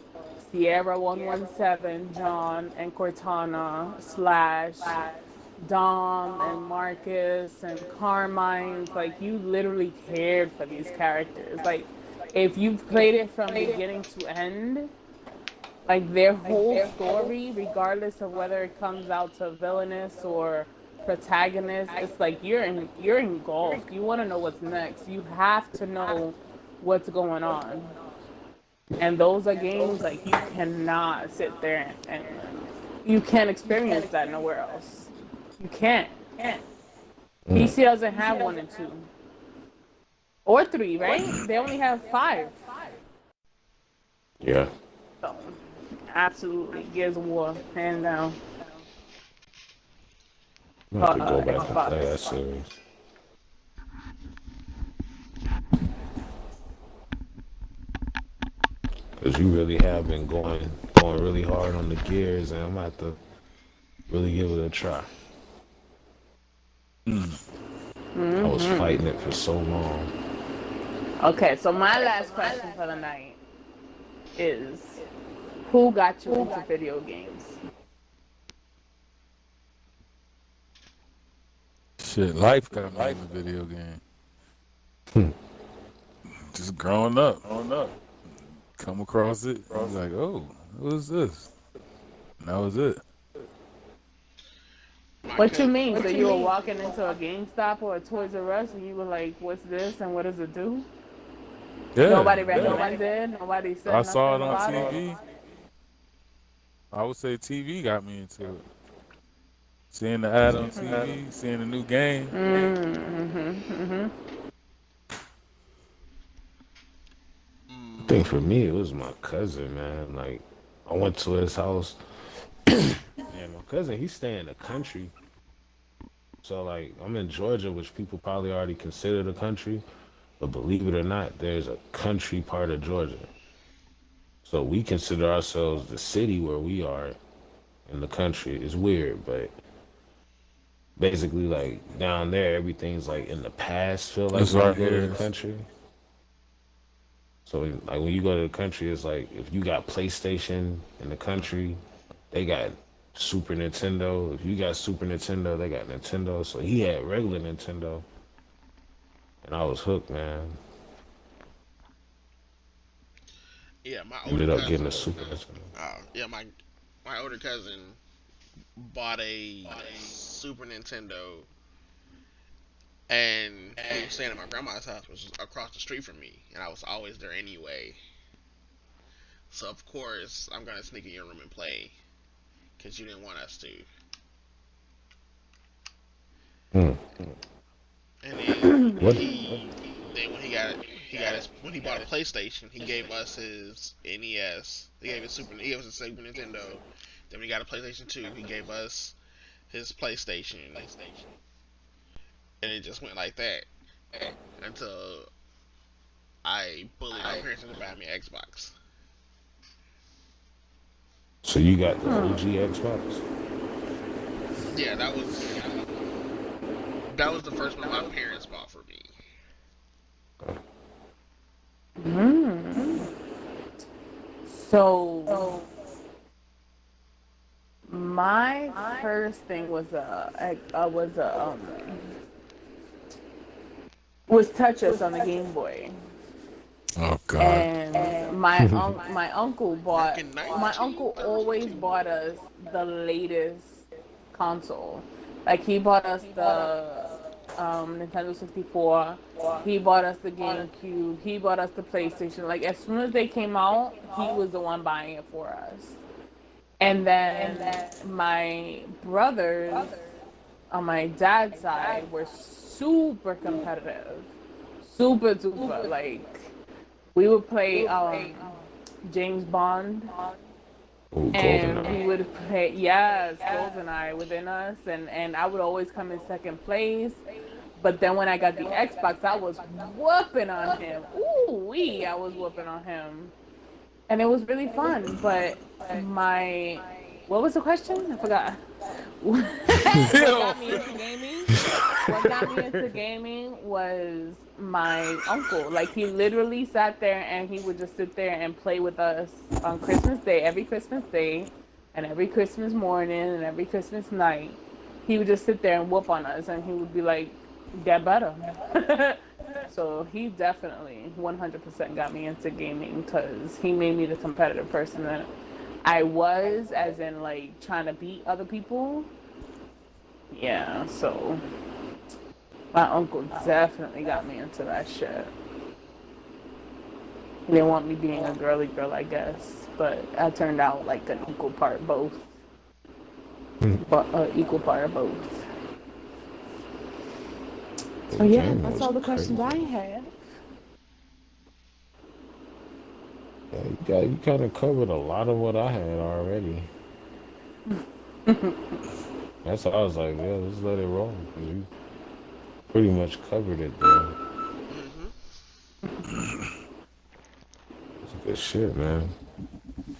Sierra 117, John, and Cortana / Dom and Marcus and Carmine. Like, you literally cared for these characters. Like, if you've played it from beginning to end, like, their whole story, regardless of whether it comes out to villainous or protagonist, it's like you're engulfed. You want to know what's next. You have to know what's going on. And those are games like you cannot sit there and you can't experience that nowhere else. You can't. PC doesn't have 1 and 2 or 3, right? They only have 5. Yeah. So, absolutely, Gears of War, hands down. I'm gonna have to go back and Xbox. play that series. Cause you really have been going really hard on the gears, and I'm gonna have to really give it a try. I was fighting it for so long. Okay, so my last question for the night is, who got you into video games? Shit, life got me in the video game. Just growing up. Come across it. I was like, oh, what is this? And that was it. What you mean? So you were walking into a GameStop or a Toys R Us and you were like, what's this and what does it do? Yeah. Nobody recommended? Nobody said I saw it nothing on about TV. it? I would say TV got me into it. Seeing the ad on TV, seeing the new game. I think for me, it was my cousin, man. Like, I went to his house, and my cousin, he stay in the country. So, like, I'm in Georgia, which people probably already consider the country. But believe it or not, there's a country part of Georgia. So we consider ourselves the city where we are in the country. It's weird, but basically, like, down there, everything's, like, in the past, feel like That's when you right, go to it the is. country. So, like, when you go to the country, it's like if you got PlayStation in the country, they got Super Nintendo. If you got Super Nintendo, they got Nintendo. So he had regular Nintendo, and I was hooked, man. Yeah, my older Ended up cousin. getting a Super Nintendo. Yeah, my older cousin bought a Super Nintendo, and he was staying at my grandma's house, which was across the street from me, and I was always there anyway. So of course I'm gonna sneak in your room and play, cause you didn't want us to. Hmm. And then What? when he bought a PlayStation, he gave us his NES. He gave us a Super Nintendo. Then we got a PlayStation 2. He gave us his PlayStation. And it just went like that until I bullied my parents into buying me an Xbox. So you got the OG Xbox? Yeah, that was the first one my parents bought for me. So my first thing was was Tetris on the Game Boy. Oh God. And my uncle bought. Back in My uncle always bought us the latest console. Like he bought us the Nintendo 64. He bought us the GameCube. He bought us the PlayStation. Like as soon as they came out, he was the one buying it for us. And then my brothers on my dad's side were super competitive, super duper. Like we would play James Bond, Ooh, and GoldenEye. we would play GoldenEye within us, and I would always come in second place. But then when I got the Xbox, I was whooping on him. Ooh wee, I was whooping on him, and it was really fun. But what was the question? I forgot. What got me into gaming? What got me into gaming was my uncle. Like he literally sat there and he would just sit there and play with us on Christmas Day, every Christmas Day, and every Christmas morning and every Christmas night. He would just sit there and whoop on us, and he would be like, "Get better." So he definitely 100% got me into gaming because he made me the competitive person that I was, as in like trying to beat other people. Yeah, so my uncle definitely got me into that shit. He didn't want me being a girly girl, I guess, but I turned out like an equal part both. But equal part of both. The So yeah, game that's was all the crazy. questions I have. Yeah, you kind of covered a lot of what I had already. That's why I was like, yeah, let's let it roll. 'Cause you pretty much covered it though. Hmm. It's good shit, man.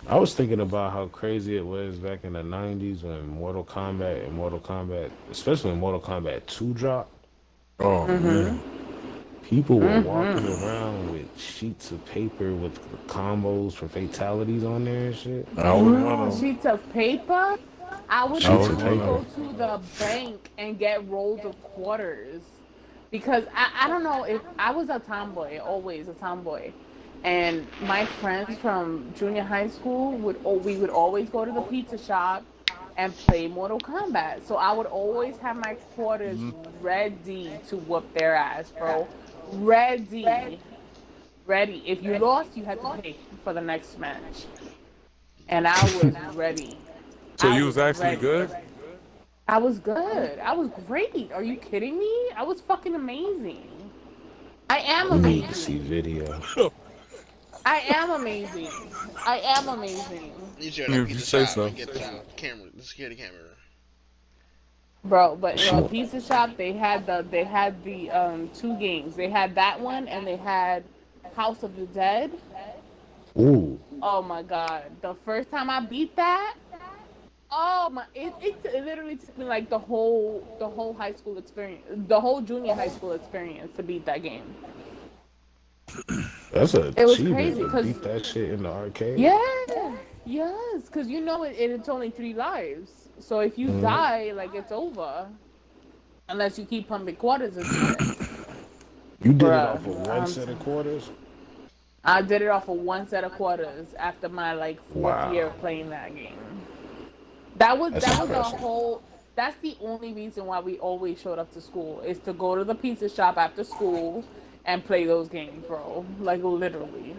I was thinking about how crazy it was back in the 90s when Mortal Kombat, especially when Mortal Kombat 2 dropped. Oh Mm-hmm. man. People were walking Mm-hmm. around with sheets of paper with combos for fatalities on there and shit. I was one Bruh, of them. sheets of paper. I would I Sheets was of one literally of paper. go them. to the bank and get rolls of quarters because I don't know if I was a tomboy, always a tomboy. And my friends from junior high school we would always go to the pizza shop and play Mortal Kombat. So I would always have my quarters Mhm. ready to whoop their ass, bro. Ready. Ready. If you lost, you had to pay for the next match. And I was ready. So I you was was actually ready. good? I was good. I was great. Are you kidding me? I was fucking amazing. I am We need to see amazing. video. I am amazing. I am amazing. You should that If you pizza say shop so. and get the camera, the security camera. Bro, but in the Sure. pizza shop they had the two games. They had that one and they had House of the Dead. Ooh, Oh my god. The first time I beat that, oh my it literally took me like the whole high school experience, the whole junior high school experience to beat that game. that's an It was achievement crazy to because beat that shit in the arcade. yeah, yes, because you know it's only 3 lives. So if you Mhm. die, like it's over, unless you keep pumping quarters into it, You did it bruh. off of one set of quarters? I did it off of one set of quarters after my like fourth year Wow, of playing that game. That was that's that was a impressive. whole. That's the only reason why we always showed up to school is to go to the pizza shop after school and play those games, bro. Like literally.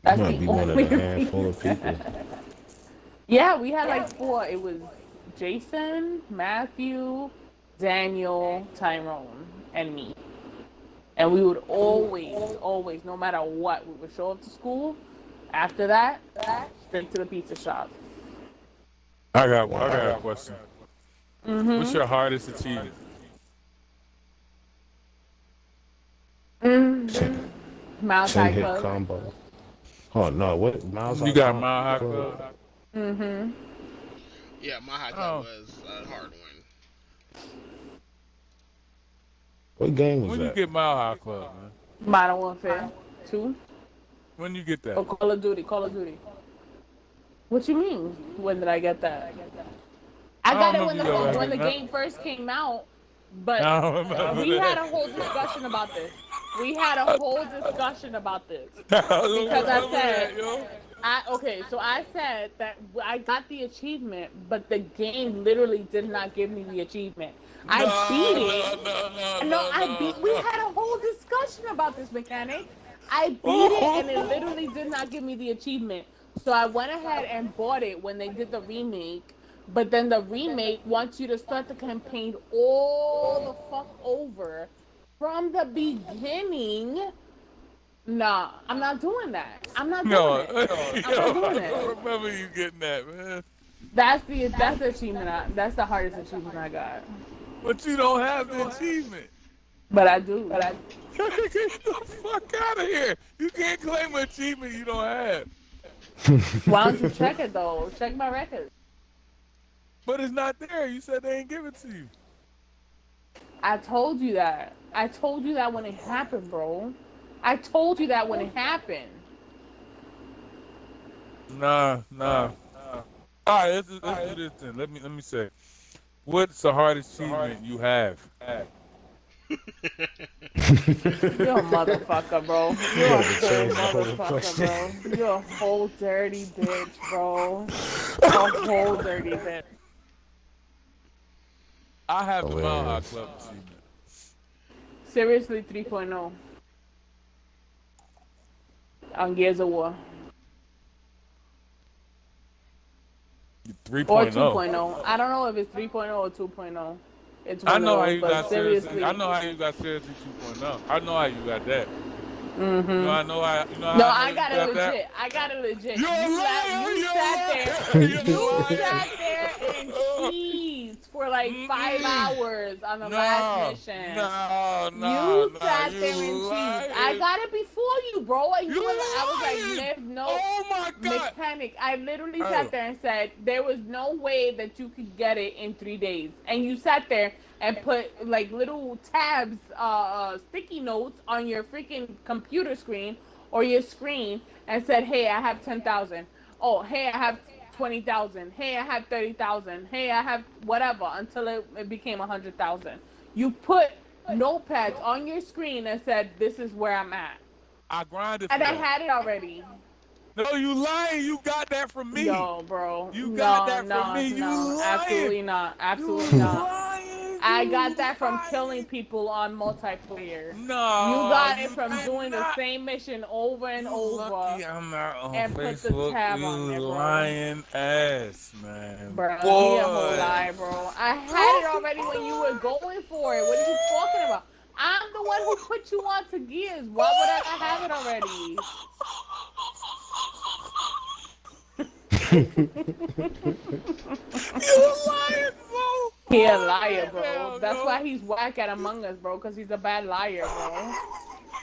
You That's might the be one of only the handful of reason. people. Yeah, we had like four. It was Jason, Matthew, Daniel, Tyrone, and me. And we would always, no matter what, we would show up to school. After that, straight to the pizza shop. I got a Wow. question. What's Mm-hmm. your hardest achievement? Mm-hmm. 10, Miles 10 High hit Club. combo. Oh no, what Miles You High got Mile High Club? Club? Mm-hmm. Yeah, my high club Oh. was a hard one. What game was When you that? get Mile High Club, man? Modern Warfare 2. When you get that? Or Call of Duty. Call of Duty. What you mean? When did I get that? I I don't got it remember you ever when the getting that. game first came out, but I don't remember we had that. a whole discussion about this. We had a whole discussion about this I don't because I remember said that, yo. so I said that I got the achievement, but the game literally did not give me the achievement. I beat No, it. no, no, no, No, no, I beat. We no, had a whole discussion about this mechanic. I beat it, and it no. literally did not give me the achievement. So I went ahead and bought it when they did the remake. But then the remake wants you to start the campaign all the fuck over from the beginning. Nah, I'm not doing that. I'm not doing No, it. I'm not yo, I doing it. don't remember you getting that, man. That's the achievement. That's the hardest achievement I got. But you don't have the achievement. But I do. Get the fuck out of here. You can't claim an achievement you don't have. Why don't you check it though? Check my records. But it's not there. You said they ain't give it to you. I told you that. I told you that when it happened, bro. I told you that when it happened. Nah. All right, let's do this then. Let me say, what's the hardest achievement you have? You're a motherfucker, bro. You You're a gotta whole change the whole motherfucker, question. bro. You're a whole dirty bitch, bro. A whole dirty bitch. I have the Mile High Hilarious. Club achievement. Seriously, 3.0 on Gears of War. Or 3.0. 2.0. I don't know if it's 3.0 or 2.0. It's I one of know how those, you but got seriously. I seriously. know how you got seriously 2.0. I know how you got that. You know, Mm-hmm. I know how. You know how No, I know I you got it got that. legit. I got it legit. You're a liar. You You're sat a there. liar. You're a You liar. sat there and cheesed for like five Mm-mm. hours on the last No, mission. no, no, You no. sat there and You cheesed. I lying. got it before you, bro. And you You're were like, I was like, lying. no Oh my God. mechanic. I literally sat Oh, there and said there was no way that you could get it in 3 days. And you sat there and put like little tabs, sticky notes on your freaking computer screen or your screen and said, hey, I have 10,000. Oh, hey, I have 20,000. Hey, I have 30,000. Hey, I have whatever until it became 100,000. You put notepads on your screen and said, this is where I'm at. I grinded And for I that. had it already. No, you lying. You got that from me. Yo, bro. You got No, that from no, me. no. You lying. Absolutely not. You Absolutely not. lying. I got You that from killing lying. people on multiplayer. You No, got it you from did doing the not. same mission over and You over lucky I'm not on and put the Facebook. tab on You there, bro. lying ass, man. Bro, he a whole Boy. lie, bro. I had it already when you were going for it. What are you talking about? I'm the one who put you on to Gears. Why would I not have it already? You lying, bro. He a Oh, liar, man, bro. hell That's why no. he's whack at Among Us, bro, because he's a bad liar, bro.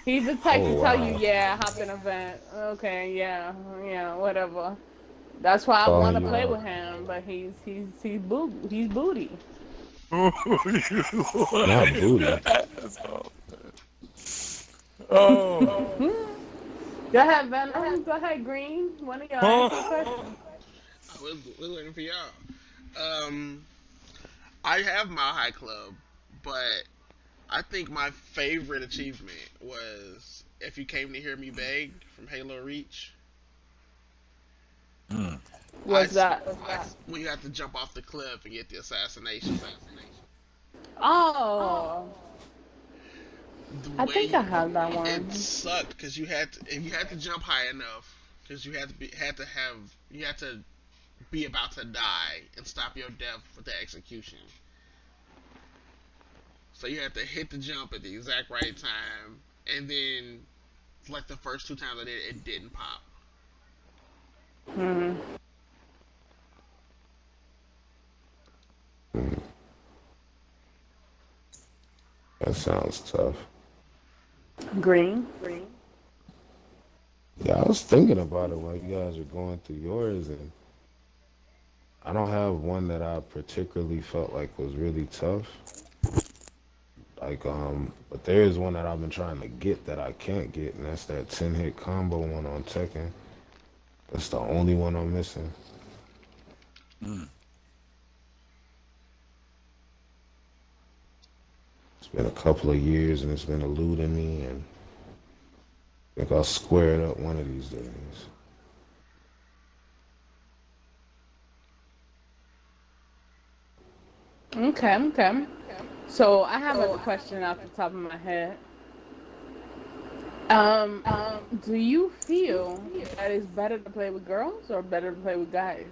He's the type Oh to tell you, wow. yeah, hop in a vent. Okay, yeah, yeah, whatever. That's why I want Calling to you play out. with him, but he's booty. You Not lying booty. asshole. Oh. Go ahead, Venom. Go ahead, Green. One of y'all answer the Huh? question. We're waiting for y'all. Um, I have Mile High Club, but I think my favorite achievement was if you came to hear me beg from Halo Reach. Mm. I, What's that? when you have to jump off the cliff and get the assassination. Oh, The I way think I have that it one. sucked because if you had to jump high enough because you had to be about to die and stop your death with the execution. So you had to hit the jump at the exact right time, and then like the first two times I did, it didn't pop. Hmm. That sounds tough. Green. Green. Yeah, I was thinking about it while you guys were going through yours, and I don't have one that I particularly felt like was really tough. Like, but there is one that I've been trying to get that I can't get, and that's that 10 hit combo one on Tekken. That's the only one I'm missing. Mm. It's been a couple of years, and it's been eluding me, and I think I'll square it up one of these days. Okay. Okay. So I have a question off the top of my head. Um, do you feel that it's better to play with girls or better to play with guys?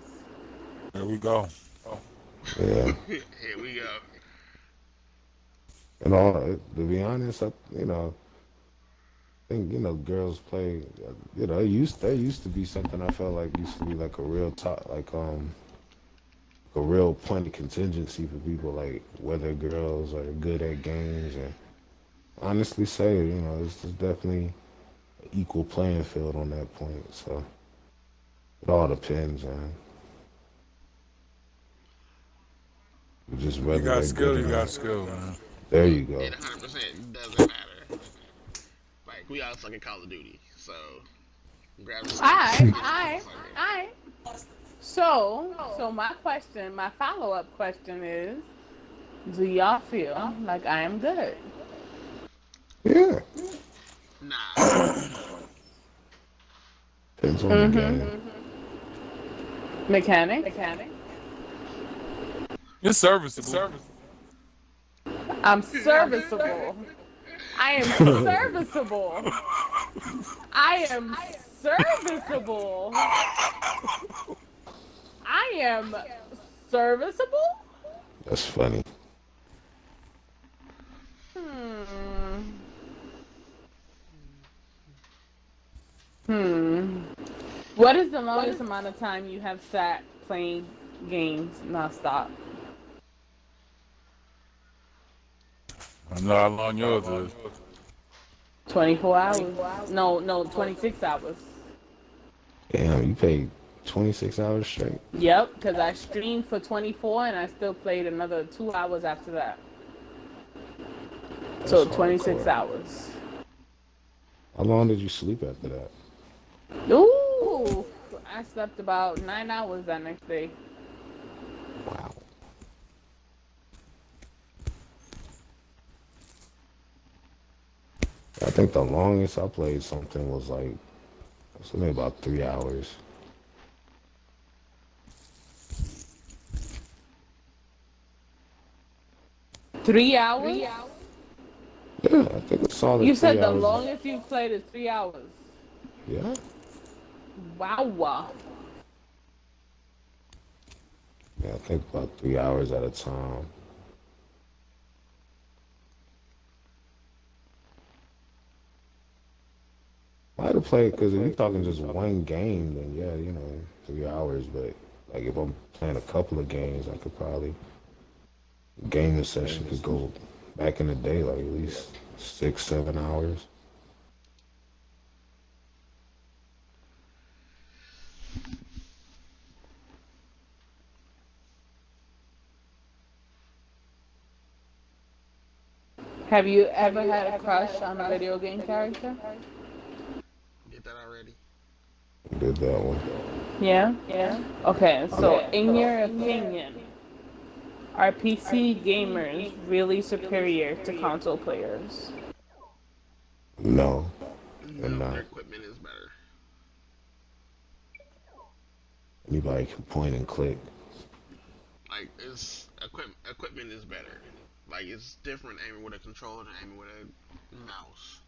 There we go. Yeah, Here we go. and all to be honest, I think girls play. There used to be something I felt like used to be like a real top, like a real point of contingency for people, like whether girls are good at games, and honestly say, it's definitely an equal playing field on that point. So it all depends, man. Just You whether got they're good skill. or You got not. skill, man. There you go. It 100% doesn't matter. Like we all suck at Call of Duty, so grab the sticks I, and get some I, points on here. I. So my question, my follow-up question is, do y'all feel like I am good? Yeah, Nah, depends on the game. Mm-hmm. Mechanic. It's serviceable. I'm serviceable. I am serviceable. I am serviceable. I am serviceable? That's funny. Hmm. Hmm. What is the longest amount of time you have sat playing games nonstop? I know how long yours is. 24 hours. No, no, 26 hours. Damn, you paid 26 hours straight. Yep, because I streamed for 24 and I still played another 2 hours after that. That's So 26 hardcore. hours. How long did you sleep after that? Ooh, I slept about 9 hours that next day. Wow. I think the longest I played something was like something about 3 hours. 3 hours? Yeah, I think a solid You three said the hours. longest you've played is 3 hours. Yeah. Wow. Yeah, I think about 3 hours at a time. I had to play because if you're talking just one game, then yeah, 3 hours. But like if I'm playing a couple of games, I could probably gaming session could go back in the day like at least 6, 7 hours. Have you ever had a crush on a video game character? Get that already. Did that one. Yeah? Okay, so in your opinion, are PC gamers really superior to console players? No, No, I'm their not. equipment is better. Anybody can point and click. Like it's equipment is better. Like it's different aiming with a controller than aiming with a mouse.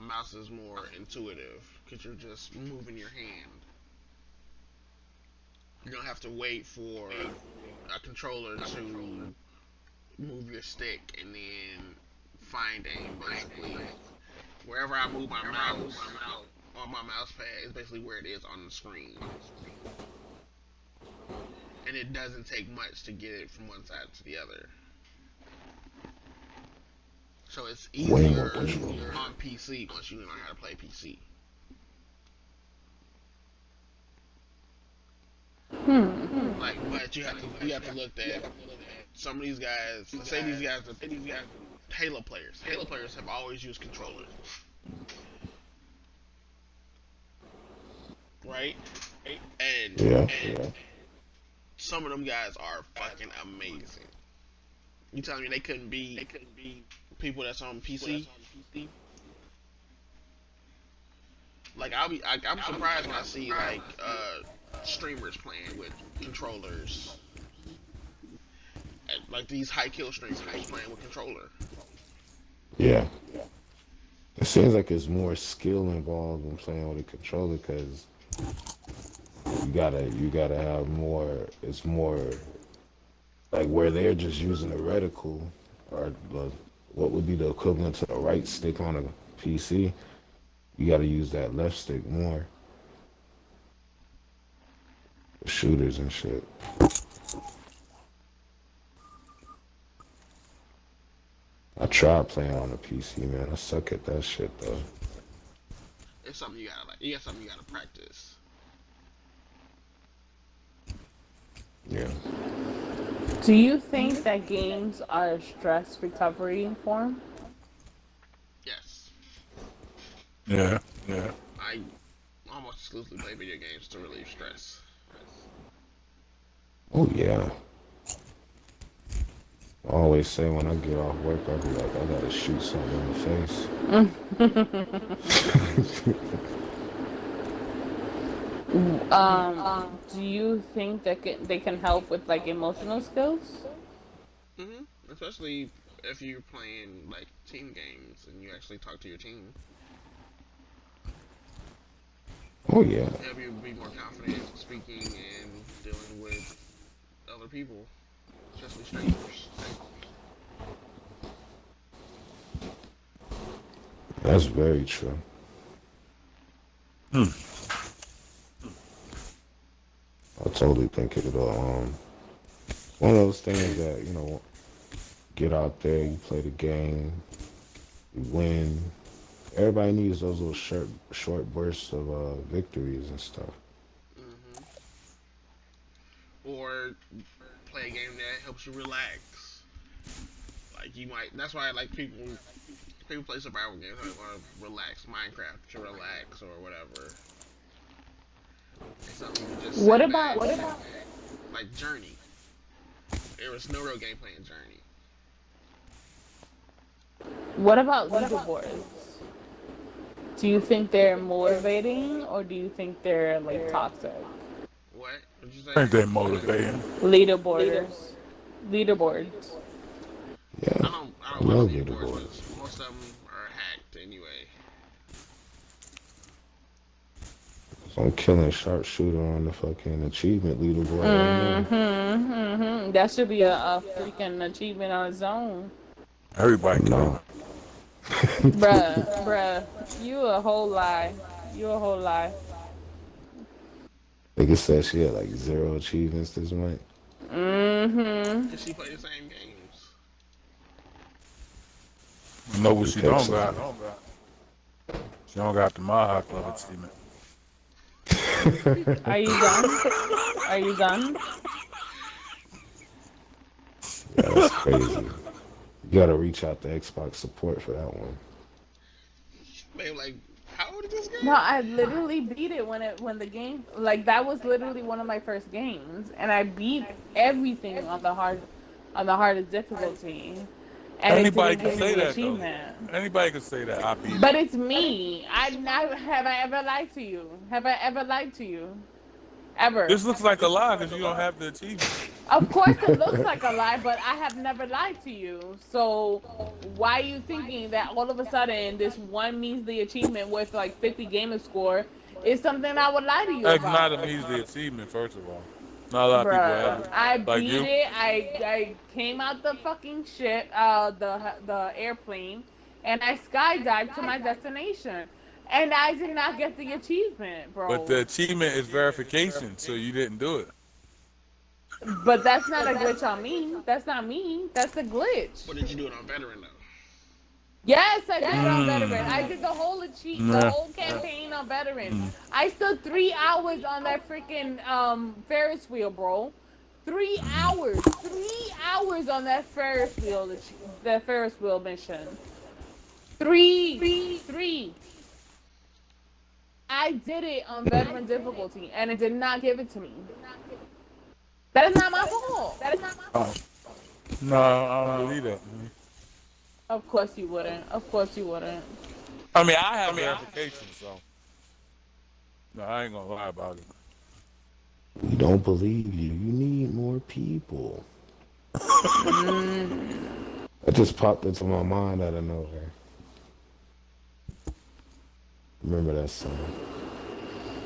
A mouse is more intuitive because you're just moving your hand. You don't have to wait for a controller to move your stick and then find aim. Basically, wherever I move my mouse on my mouse pad is basically where it is on the screen, and it doesn't take much to get it from one side to the other. So it's Way more easier control. on PC once you learn how to play PC. Like, but you have to look at some of these guys. Let's say these guys are Halo players. Halo players have always used controllers, right? And Yeah. some of them guys are fucking amazing. You telling me they couldn't be people that's on PC? Like I'm surprised when I see like streamers playing with controllers, like these high kill streamers playing with controller. Yeah. It seems like there's more skill involved in playing with a controller because you gotta have more. It's more like where they're just using the reticle or what would be the equivalent to the right stick on a PC. You gotta use that left stick more. For shooters and shit. I tried playing on the PC, man. I suck at that shit though. It's something you gotta like. You got something you gotta practice. Yeah. Do you think that games are a stress recovery form? Yes, Yeah. I almost exclusively play video games to relieve stress. Oh yeah. I always say when I get off work, I'll be like, I gotta shoot something in the face. Do you think that they can help with like emotional skills? Especially if you're playing like team games and you actually talk to your team. Oh yeah. Help you be more confident speaking and dealing with other people, especially strangers. That's very true. Hmm. I totally think it'll one of those things that, you know, get out there, you play the game, you win. Everybody needs those little short bursts of victories and stuff. Hmm. Or play a game that helps you relax. Like you might. That's why I like people play survival games. Like want to relax, Minecraft to relax or whatever. And some people just What sit about back, like Journey. There was no real gameplay in Journey. what about leaderboards? Do you think they're motivating or do you think they're like toxic? What? What'd you I say? think they motivating. Leaderboarders. Leaderboards. Yeah, I I don't watch love leaderboards leaderboards. because most of them are hacked anyway. So I'm killing sharpshooter on the fucking achievement leaderboard right That should be a freaking achievement on its own. Everybody now. killing. No. Bruh, you a whole lie. You a whole lie. Nigga said she had like 0 achievements this month. Cause she play the same games. You know what He she kept don't saying. got? She don't got the Maha Club achievement. Are you done? Are you done? Yeah, that's crazy. You gotta reach out to Xbox support for that one. They like, how old is this No, game? I literally beat it when the game like that was literally one of my first games, and I beat everything on the hardest difficulty, and it Anybody didn't can give me say the that though. achievement. Anybody can say that. I beat But it. it's me. Have I ever lied to you? Have I ever lied to you? Ever? This looks like a lie because you don't have the achievement. Of course, it looks like a lie, but I have never lied to you. So why are you thinking that all of a sudden this one measly achievement with like 50 gamer score is something I would lie to you That's not a about? measly achievement, first of all. Not a lot of people have Bruh, it. I Like beat you. it. I came out the fucking shit, the airplane, and I skydived to my destination, and I did not get the achievement, But bro. the achievement is verification, so you didn't do it. But that's not a glitch on me. That's not me. That's a glitch. Or did you do it on veteran though? Yes, I did it on veteran. I Mm. did the Nah. whole campaign on veteran. Mm. I stood 3 hours on that freaking Ferris wheel, bro. 3 hours. 3 hours on that Ferris wheel mission. Three. I did it on veteran difficulty, and it did not give it to me. That is not my fault. That is not my Oh. fault. No, I don't believe that. Of course you wouldn't. Of course you wouldn't. I mean, I have verification, so no, I ain't gonna lie about it. We don't believe you. You need more people. That just popped into my mind out of nowhere. Remember that song?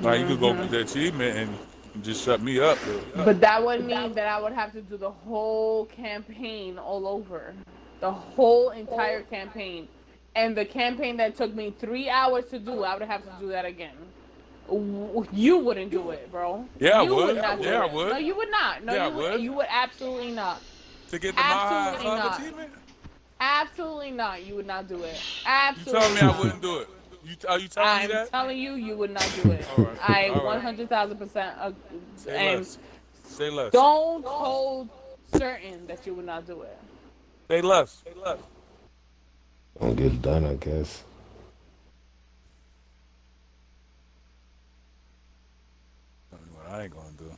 Like you could go get the achievement and just shut me up. But that would mean that I would have to do the whole campaign all over. The whole entire campaign. And the campaign that took me 3 hours to do, I would have to do that again. You wouldn't do it, bro. Yeah, I You would. not do Yeah, I it. would. No, you would not. No, Yeah, I you would. would. You would absolutely not. To get the Maha Absolutely Club not. achievement? Absolutely not. You would not do it. You Absolutely telling me I not. wouldn't do it? Are you telling me I'm that? telling you, you would not do it. All right. I All right. 100,000% Say and less. Say less. don't hold certain that you would not do it. Say less. Don't get it done, I guess. Tell me what I ain't gonna do.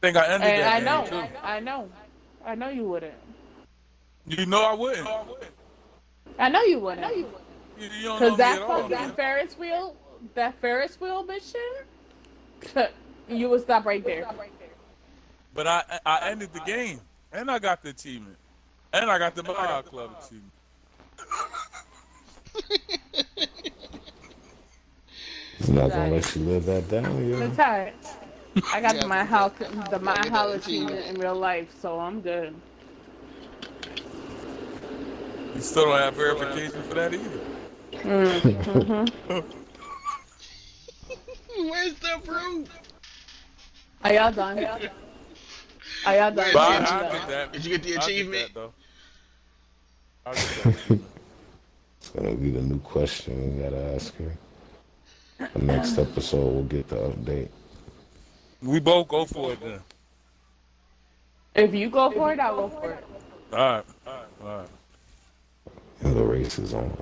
Think I ended And that I game know, too. I know you wouldn't. You know I wouldn't. I know you wouldn't. You don't know Cause me at all. fucking that Ferris wheel mission, you would stop right there. But I ended the game and I got the achievement And I got the Bar Club achievement. He's not gonna let you live that down, yo. It's alright. I got Yeah, the my get house that achievement in achievement. real life, so I'm good. You still don't have verification for that either. Mm-hmm. Where's the proof? Are y'all done? Are y'all done? Where's But the Cause I'm I'll get done. achievement? that. Did you get the I'll get achievement? that though. I'll get that achievement. It's gonna be the new question we gotta ask her. The next episode, we'll get the update. We both go for it then. If you go for it, I'll go for it. All right. All right. And the race is on.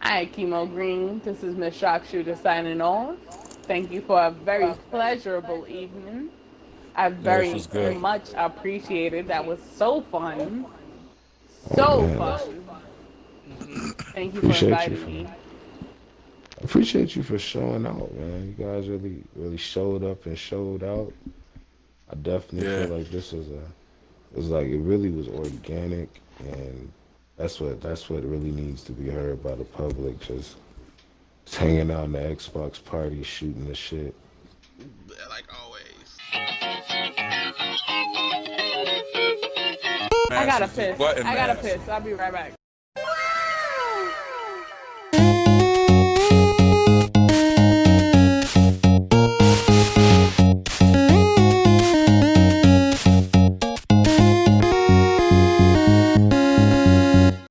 Hi, Kimo Green. This is Miss Shockshooter signing off. Thank you for a very pleasurable evening. I Yeah, this very was good. much appreciated. That was so fun. Oh So man, fun. Hmm. Thank you for appreciate you inviting for me. I appreciate you for showing out, man. You guys really showed up and showed out. I definitely feel Yeah. like this was it was like it really was organic, and that's what really needs to be heard by the public. Just hanging out in the Xbox party, shooting the shit. Like always. I gotta Mashes just piss. button I gotta mash. piss. I'll be right back.